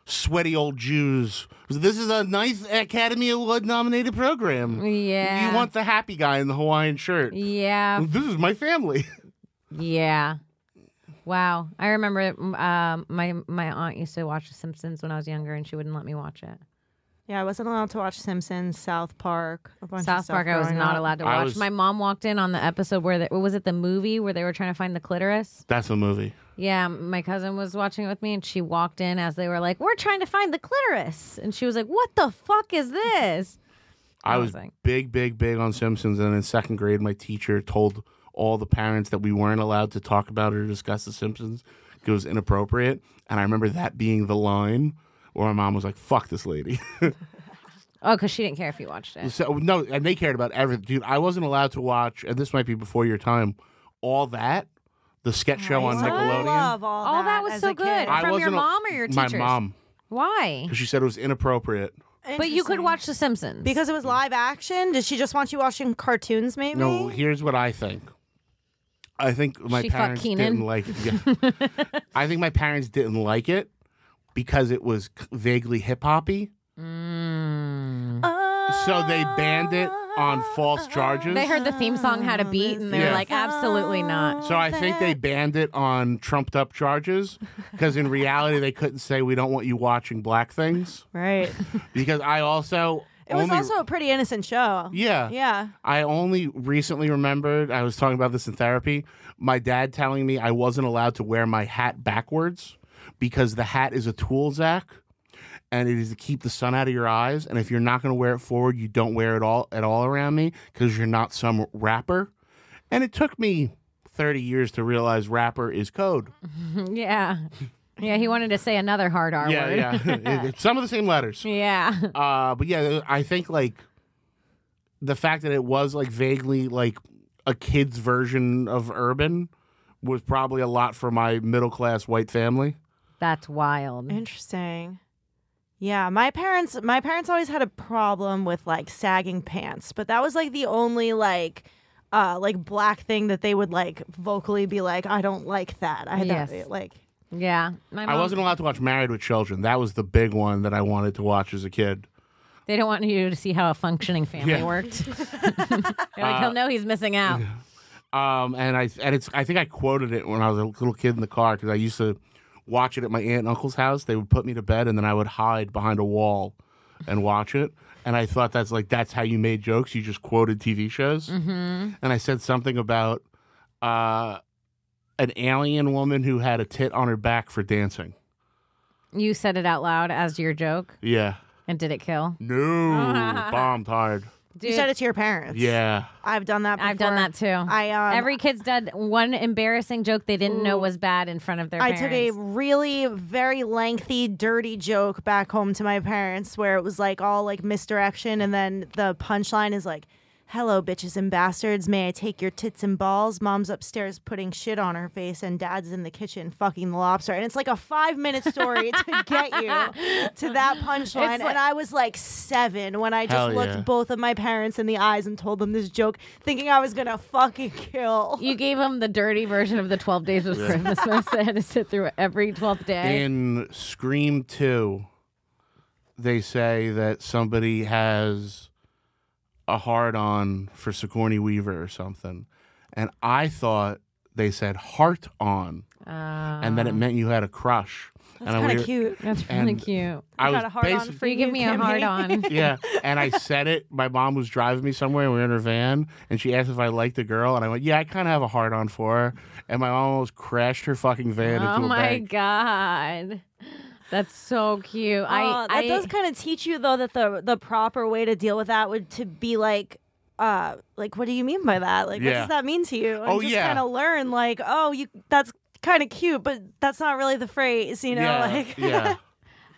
Speaker 5: sweaty old Jews. This is a nice Academy Award nominated program.
Speaker 4: Yeah.
Speaker 5: You want the happy guy in the Hawaiian shirt.
Speaker 4: Yeah.
Speaker 5: This is my family.
Speaker 4: Yeah. Wow. I remember my aunt used to watch The Simpsons when I was younger, and she wouldn't let me watch it.
Speaker 3: Yeah, I wasn't allowed to watch Simpsons, South Park, a bunch of
Speaker 4: South
Speaker 3: stuff
Speaker 4: Park, I was
Speaker 3: growing
Speaker 4: not
Speaker 3: up.
Speaker 4: allowed to
Speaker 5: I
Speaker 4: watch.
Speaker 5: was-
Speaker 4: My mom walked in on the episode where was it the movie where they were trying to find the clitoris?
Speaker 5: That's a movie.
Speaker 4: Yeah, my cousin was watching it with me, and she walked in as they were like, "We're trying to find the clitoris," and she was like, "What the fuck is this?"
Speaker 5: I was
Speaker 4: like-
Speaker 5: big on Simpsons, and in 2nd grade, my teacher told all the parents that we weren't allowed to talk about or discuss The Simpsons because it was inappropriate. And I remember that being the line where my mom was like, "Fuck this lady."
Speaker 4: Oh, because she didn't care if you watched it.
Speaker 5: So no, and they cared about everything, dude. I wasn't allowed to watch, and this might be before your time. All That, the sketch show on
Speaker 3: I
Speaker 5: Nickelodeon.
Speaker 3: love all
Speaker 4: that was
Speaker 3: as
Speaker 4: so
Speaker 3: a kid.
Speaker 4: good.
Speaker 5: I
Speaker 4: From your
Speaker 5: wasn't a-
Speaker 4: mom or your
Speaker 5: My
Speaker 4: teachers?
Speaker 5: mom,
Speaker 4: Why?
Speaker 5: because she said it was inappropriate.
Speaker 4: But you could
Speaker 3: Interesting.
Speaker 4: watch The Simpsons.
Speaker 3: Because it was live action? Did she just want you watching cartoons, maybe?
Speaker 5: No, here's what I think. I think my
Speaker 4: She fucked
Speaker 5: parents
Speaker 4: Keenan?
Speaker 5: didn't like it. Yeah. I think my parents didn't like it because it was vaguely hip hoppy. So they banned it on false charges.
Speaker 4: They heard the theme song had a beat, and they were
Speaker 5: Yeah.
Speaker 4: like, "Absolutely not."
Speaker 5: So I think they banned it on trumped up charges because in reality they couldn't say we don't want you watching black things
Speaker 3: Right.
Speaker 5: because I also
Speaker 3: It was
Speaker 5: only-
Speaker 3: also a pretty innocent show.
Speaker 5: yeah.
Speaker 3: Yeah.
Speaker 5: I only recently remembered, I was talking about this in therapy, my dad telling me I wasn't allowed to wear my hat backwards because the hat is a tool, Zach, and it is to keep the sun out of your eyes. And if you're not going to wear it forward, you don't wear it at all around me because you're not some rapper. And it took me 30 years to realize rapper is code.
Speaker 4: Yeah. Yeah, he wanted to say another hard R word.
Speaker 5: Yeah. It's some of the same letters.
Speaker 4: Yeah.
Speaker 5: But yeah, I think like the fact that it was like vaguely like a kid's version of urban was probably a lot for my middle class white family.
Speaker 4: That's wild.
Speaker 3: Interesting. Yeah, my parents always had a problem with like sagging pants, but that was like the only like black thing that they would like vocally be like, I don't like that. I
Speaker 4: Yes.
Speaker 3: don't like.
Speaker 4: Yeah. My
Speaker 5: I
Speaker 4: mom,
Speaker 5: wasn't allowed to watch Married with Children. That was the big one that I wanted to watch as a kid.
Speaker 4: They don't want you to see how a functioning family
Speaker 5: Yeah.
Speaker 4: worked. They're like, he'll know he's missing out.
Speaker 5: I think I quoted it when I was a little kid in the car because I used to watch it at my aunt and uncle's house. They would put me to bed and then I would hide behind a wall and watch it. And I thought that's how you made jokes. You just quoted TV shows. Mm-hmm. And I said something about an alien woman who had a tit on her back for dancing.
Speaker 4: You said it out loud as your joke,
Speaker 5: Yeah.
Speaker 4: and did it kill?
Speaker 5: No. Bombed hard.
Speaker 3: You said it to your parents.
Speaker 5: Yeah.
Speaker 3: I've done that before.
Speaker 4: I've done that too. Every kid's done one embarrassing joke they didn't know was bad in front of their parents.
Speaker 3: I took a really very lengthy, dirty joke back home to my parents where it was like all like misdirection, and then the punchline is like, "Hello, bitches and bastards. May I take your tits and balls? Mom's upstairs putting shit on her face, and dad's in the kitchen fucking the lobster." And it's like a 5-minute story to get you to that punchline. And I was like 7 when I just
Speaker 5: Hell yeah.
Speaker 3: looked both of my parents in the eyes and told them this joke, thinking I was gonna fucking kill.
Speaker 4: You gave them the dirty version of the 12 Days of Christmas. They had to sit through every 12th day.
Speaker 5: In Scream 2, they say that somebody has a hard-on for Sigourney Weaver or something. And I thought they said heart-on. And then it meant you had a crush.
Speaker 3: That's kind of cute.
Speaker 4: That's really cute.
Speaker 5: I was
Speaker 3: got a hard on for
Speaker 4: You give me a
Speaker 3: Kimmy.
Speaker 4: hard on.
Speaker 5: Yeah, and I said it. My mom was driving me somewhere, and we were in her van, and she asked if I liked the girl, and I went, yeah, I kind of have a hard on for her. And my mom almost crashed her fucking van into
Speaker 4: Oh
Speaker 5: a
Speaker 4: my
Speaker 5: bank.
Speaker 4: God. That's so cute.
Speaker 3: That does kind of teach you though that the proper way to deal with that would to be like what do you mean by that? Like what
Speaker 5: Yeah.
Speaker 3: does that mean to you? And
Speaker 5: Oh,
Speaker 3: just
Speaker 5: yeah.
Speaker 3: kind of learn like, oh, that's kind of cute, but that's not really the phrase, you know?
Speaker 5: Yeah,
Speaker 3: Like
Speaker 5: yeah.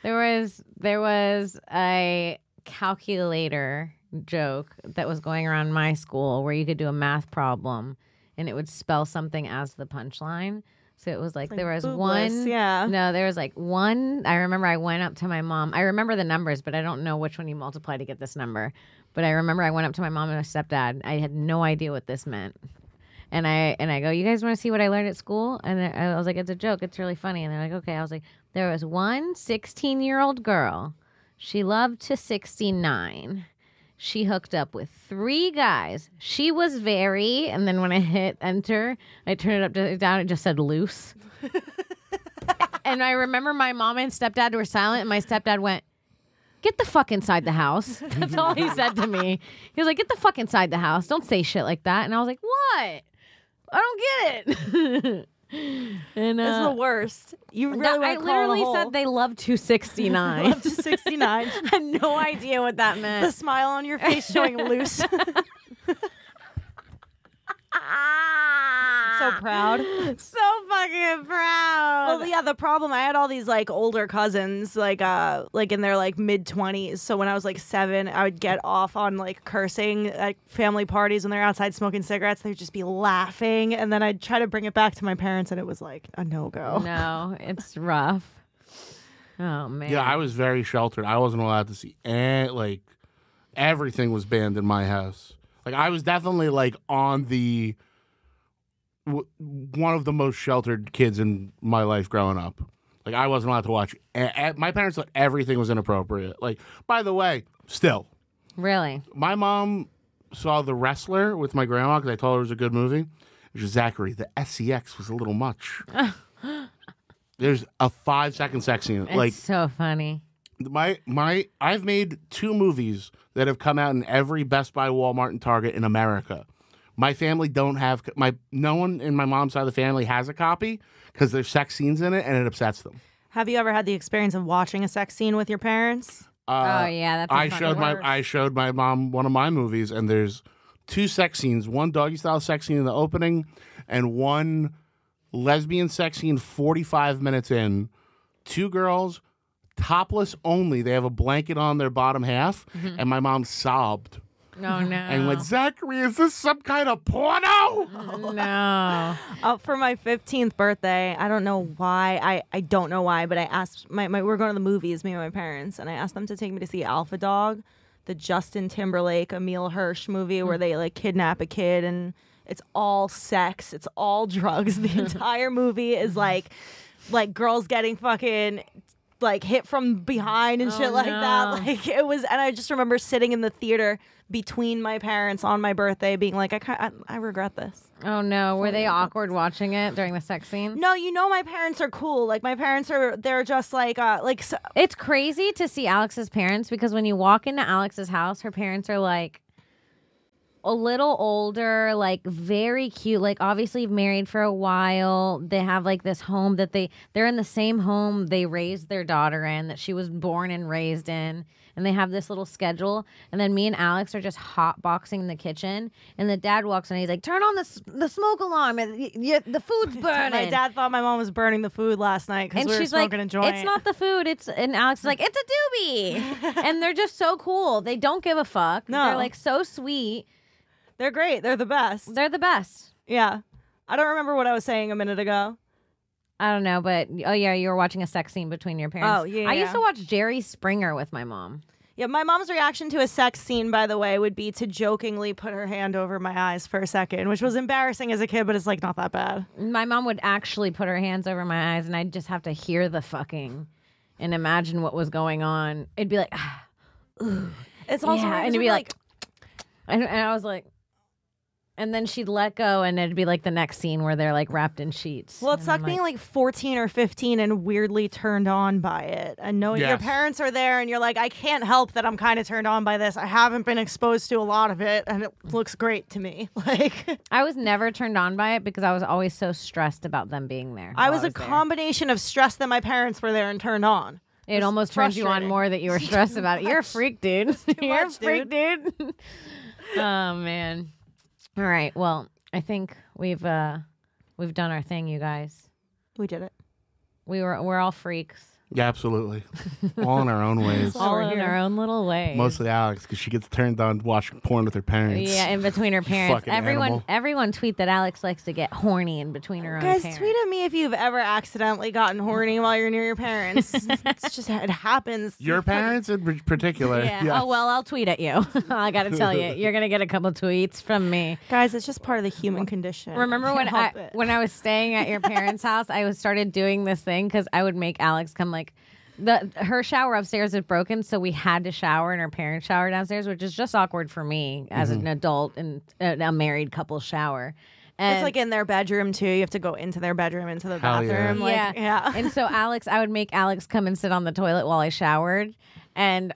Speaker 4: There was a calculator joke that was going around my school where you could do a math problem and it would spell something as the punchline. So it was like there was
Speaker 3: boobless,
Speaker 4: one.
Speaker 3: yeah.
Speaker 4: No, there was like one. I remember I went up to my mom. I remember the numbers, but I don't know which one you multiply to get this number. But I remember I went up to my mom and my stepdad. I had no idea what this meant. And I go, you guys want to see what I learned at school? And I was like, it's a joke. It's really funny. And they're like, okay. I was like, there was one 16-year-old girl. She loved to 69. She hooked up with 3 guys. She was very, and then when I hit enter, I turned it up to down. It just said loose. And I remember my mom and stepdad were silent, and my stepdad went, get the fuck inside the house. That's all he said to me. He was like, get the fuck inside the house. Don't say shit like that. And I was like, what? I don't get it. And
Speaker 3: it's the worst. You really
Speaker 4: I
Speaker 3: want to crawl in a
Speaker 4: literally
Speaker 3: hole.
Speaker 4: said they love 269.
Speaker 3: Up to 69.
Speaker 4: I had no idea what that
Speaker 3: The
Speaker 4: meant.
Speaker 3: smile on your face showing loose. So proud.
Speaker 4: So fucking proud.
Speaker 3: Well, yeah, the problem, I had all these like older cousins, like in their like mid 20s. So when I was like 7, I would get off on like cursing at family parties when they're outside smoking cigarettes. They'd just be laughing, and then I'd try to bring it back to my parents, and it was like a no-go.
Speaker 4: No, it's rough. Oh man.
Speaker 5: Yeah, I was very sheltered. I wasn't allowed to see like everything was banned in my house. Like I was definitely like on the one of the most sheltered kids in my life growing up. Like I wasn't allowed to watch. My parents thought everything was inappropriate. Like, by the way, still,
Speaker 4: Really?
Speaker 5: my mom saw The Wrestler with my grandma because I told her it was a good movie. It was Zachary. The SEX was a little much. There's a 5-second sex scene.
Speaker 4: It's
Speaker 5: Like
Speaker 4: so funny.
Speaker 5: I've made 2 movies that have come out in every Best Buy, Walmart, and Target in America. My family don't have no one in my mom's side of the family has a copy because there's sex scenes in it and it upsets them.
Speaker 3: Have you ever had the experience of watching a sex scene with your parents?
Speaker 4: Oh yeah, that's
Speaker 5: I showed my mom one of my movies and there's 2 sex scenes, one doggy style sex scene in the opening and one lesbian sex scene 45 minutes in. 2 girls, topless only. They have a blanket on their bottom half and my mom sobbed.
Speaker 4: No, no.
Speaker 5: And went, Zachary, is this some kind of porno?
Speaker 4: No.
Speaker 3: For my 15th birthday, I don't know why. I don't know why, but I asked we were going to the movies, me and my parents, and I asked them to take me to see Alpha Dog, the Justin Timberlake, Emile Hirsch movie where they like kidnap a kid and it's all sex, it's all drugs. The entire movie is like girls getting fucking like hit from behind and shit like that. Like it was, and I just remember sitting in the theater between my parents on my birthday being like, I regret this.
Speaker 4: Oh no. Were they awkward watching it during the sex scene?
Speaker 3: No, you know my parents are cool. Like my parents they're just like so,
Speaker 4: It's crazy to see Alex's parents because when you walk into Alex's house, her parents are like a little older, like very cute, like obviously married for a while. They have like this home that they're in the same home they raised their daughter in, that she was born and raised in, and they have this little schedule. And then me and Alex are just hotboxing in the kitchen, and the dad walks in and he's like, turn on the smoke alarm, the food's burning.
Speaker 3: my dad thought my mom was burning the food last night because
Speaker 4: And
Speaker 3: we were
Speaker 4: she's like,
Speaker 3: smoking a joint.
Speaker 4: it's not the food. And Alex is like, it's a doobie. And they're just so cool. They don't give a fuck.
Speaker 3: No.
Speaker 4: They're like so sweet.
Speaker 3: They're great. They're the best.
Speaker 4: They're the best.
Speaker 3: Yeah. I don't remember what I was saying a minute ago.
Speaker 4: I don't know, but oh yeah, you were watching a sex scene between your parents.
Speaker 3: Oh, yeah,
Speaker 4: I used
Speaker 3: yeah.
Speaker 4: to watch Jerry Springer with my mom.
Speaker 3: Yeah, my mom's reaction to a sex scene, by the way, would be to jokingly put her hand over my eyes for a second, which was embarrassing as a kid, but it's like not that bad.
Speaker 4: My mom would actually put her hands over my eyes, and I'd just have to hear the fucking. and imagine what was going on, it'd be like,
Speaker 3: It's also
Speaker 4: yeah,
Speaker 3: weird 'cause
Speaker 4: and it'd
Speaker 3: we're
Speaker 4: be like, and I was like, and then she'd let go, and it'd be like the next scene where they're like wrapped in sheets.
Speaker 3: well, it
Speaker 4: And
Speaker 3: sucked
Speaker 4: I'm
Speaker 3: being like 14 or 15 and weirdly turned on by it. And knowing your
Speaker 5: Yes.
Speaker 3: parents are there and you're like, I can't help that I'm kind of turned on by this. I haven't been exposed to a lot of it and it looks great to me. Like,
Speaker 4: I was never turned on by it because I was always so stressed about them being there.
Speaker 3: I
Speaker 4: while
Speaker 3: was a
Speaker 4: there.
Speaker 3: combination of stress that my parents were there and turned on.
Speaker 4: It almost turns you on
Speaker 3: frustrating.
Speaker 4: more that you were stressed about it. You're a freak, dude. You're a
Speaker 3: much,
Speaker 4: freak, dude. Oh man. All right. Well, I think we've done our thing, you guys.
Speaker 3: We did it.
Speaker 4: We're all freaks.
Speaker 5: Yeah, absolutely. All in our own ways.
Speaker 3: why
Speaker 4: All
Speaker 3: we're
Speaker 4: in
Speaker 3: here.
Speaker 4: our own little way.
Speaker 5: Mostly Alex, because she gets turned on watching porn with her parents.
Speaker 4: Yeah, in between her parents.
Speaker 5: fucking animal.
Speaker 4: Everyone tweet that Alex likes to get horny in between her own
Speaker 3: Guys,
Speaker 4: parents.
Speaker 3: tweet at me if you've ever accidentally gotten horny while you're near your parents. It's just, it happens.
Speaker 5: Your parents in particular.
Speaker 4: Yeah.
Speaker 5: Yes.
Speaker 4: Oh well, I'll tweet at you. I got to tell you, you're gonna get a couple tweets from me.
Speaker 3: Guys, it's just part of the human condition.
Speaker 4: Remember when
Speaker 3: Can't help it.
Speaker 4: when I was staying at your parents' house, I started doing this thing because I would make Alex come like. Her shower upstairs is broken, so we had to shower in her parents' shower downstairs, which is just awkward for me as an adult and a married couple shower. And
Speaker 3: It's like in their bedroom too. You have to go into their bedroom, into the
Speaker 5: Hell yeah.
Speaker 3: bathroom. Like, yeah.
Speaker 4: And so I would make Alex come and sit on the toilet while I showered, and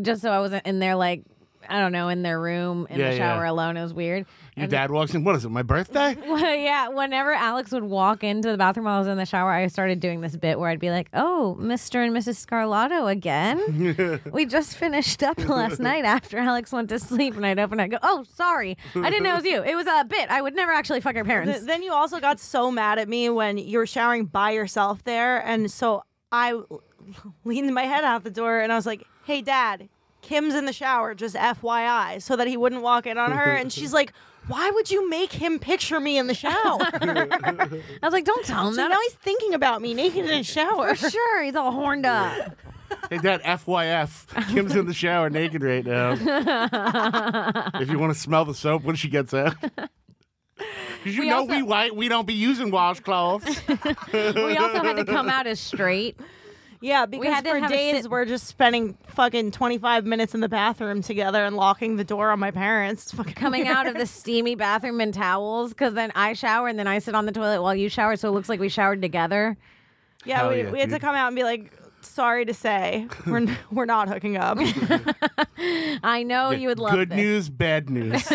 Speaker 4: just so I wasn't in there like I don't know in their room in
Speaker 5: Yeah,
Speaker 4: the shower
Speaker 5: yeah.
Speaker 4: alone. It was weird.
Speaker 5: Your dad walks in. What is it? My birthday?
Speaker 4: Well, yeah, whenever Alex would walk into the bathroom while I was in the shower, I started doing this bit where I'd be like, "Oh, Mr. and Mrs. Scarlato again? We just finished up last night after Alex went to sleep." And I'd open it and go, "Oh, sorry. I didn't know it was you. It was a bit. I would never actually fuck your parents."
Speaker 3: Then you also got so mad at me when you were showering by yourself there. And so I leaned my head out the door and I was like, hey, Dad, Kim's in the shower, just FYI, so that he wouldn't walk in on her. And she's like, why would you make him picture me in the shower?
Speaker 4: I was like, "Don't tell him
Speaker 3: So
Speaker 4: that."
Speaker 3: now he's thinking about me naked in the shower.
Speaker 4: For sure, he's all horned up.
Speaker 5: Hey, Dad, FYF. Kim's in the shower naked right now. If you want to smell the soap when she gets out. Because you
Speaker 4: We
Speaker 5: know
Speaker 4: also-
Speaker 5: we don't be using washcloths.
Speaker 4: We also had to come out as straight.
Speaker 3: Yeah, because
Speaker 4: had to
Speaker 3: for
Speaker 4: have a
Speaker 3: days
Speaker 4: sit-
Speaker 3: we're just spending fucking 25 minutes in the bathroom together and locking the door on my parents. It's fucking
Speaker 4: Coming
Speaker 3: weird.
Speaker 4: out of the steamy bathroom in towels because then I shower and then I sit on the toilet while you shower, so it looks like we showered together.
Speaker 3: Yeah,
Speaker 5: Hell
Speaker 3: we
Speaker 5: yeah,
Speaker 3: had to
Speaker 5: dude.
Speaker 3: come out and be like, sorry to say, we're not hooking up.
Speaker 4: I know you would love
Speaker 5: Good
Speaker 4: this.
Speaker 5: news, bad news.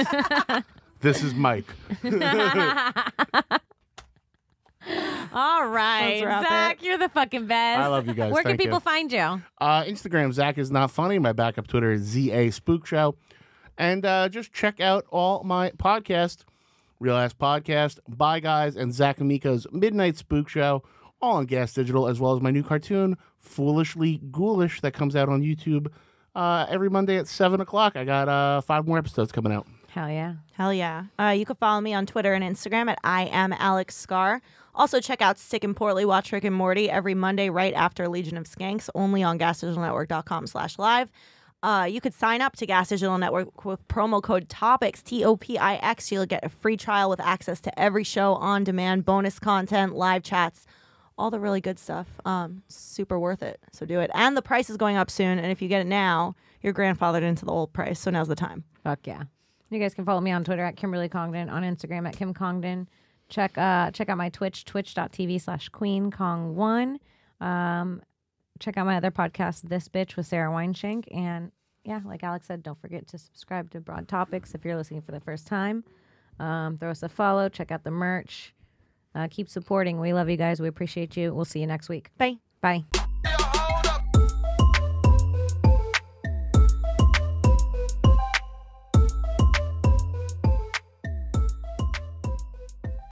Speaker 5: This is Mike.
Speaker 4: All right,
Speaker 3: Let's wrap
Speaker 4: Zach, you're the fucking best.
Speaker 5: I love you guys.
Speaker 4: Where can
Speaker 5: Thank you.
Speaker 4: people find you?
Speaker 5: Instagram, Zach is not funny. My backup Twitter is ZA Spook Show. And just check out all my podcasts. Real Ass Podcast, Bye Guys, and Zac Amico's Midnight Spook Show, all on Gas Digital, as well as my new cartoon, Foolishly Ghoulish, that comes out on YouTube every Monday at 7 o'clock. I got 5 more episodes coming out.
Speaker 4: Hell yeah.
Speaker 3: Hell yeah. You can follow me on Twitter and Instagram at I am Alex Scar. Also check out Sick and Poorly Watch Rick and Morty every Monday right after Legion of Skanks, only on gasdigitalnetwork.com/live. You could sign up to Gas Digital Network with promo code TOPIX, TOPIX. You'll get a free trial with access to every show on demand, bonus content, live chats, all the really good stuff. Super worth it. So do it. And the price is going up soon. And if you get it now, you're grandfathered into the old price. So now's the time.
Speaker 4: Fuck yeah. You guys can follow me on Twitter at Kimberly Congdon, on Instagram at Kim Congdon. Check out my Twitch, twitch.tv/QueenKong1. Check out my other podcast, This Bitch with Sarah Weinshank. And yeah, like Alex said, don't forget to subscribe to Broad Topics if you're listening for the first time. Throw us a follow. Check out the merch. Keep supporting. We love you guys. We appreciate you. We'll see you next week.
Speaker 3: Bye.
Speaker 4: Bye.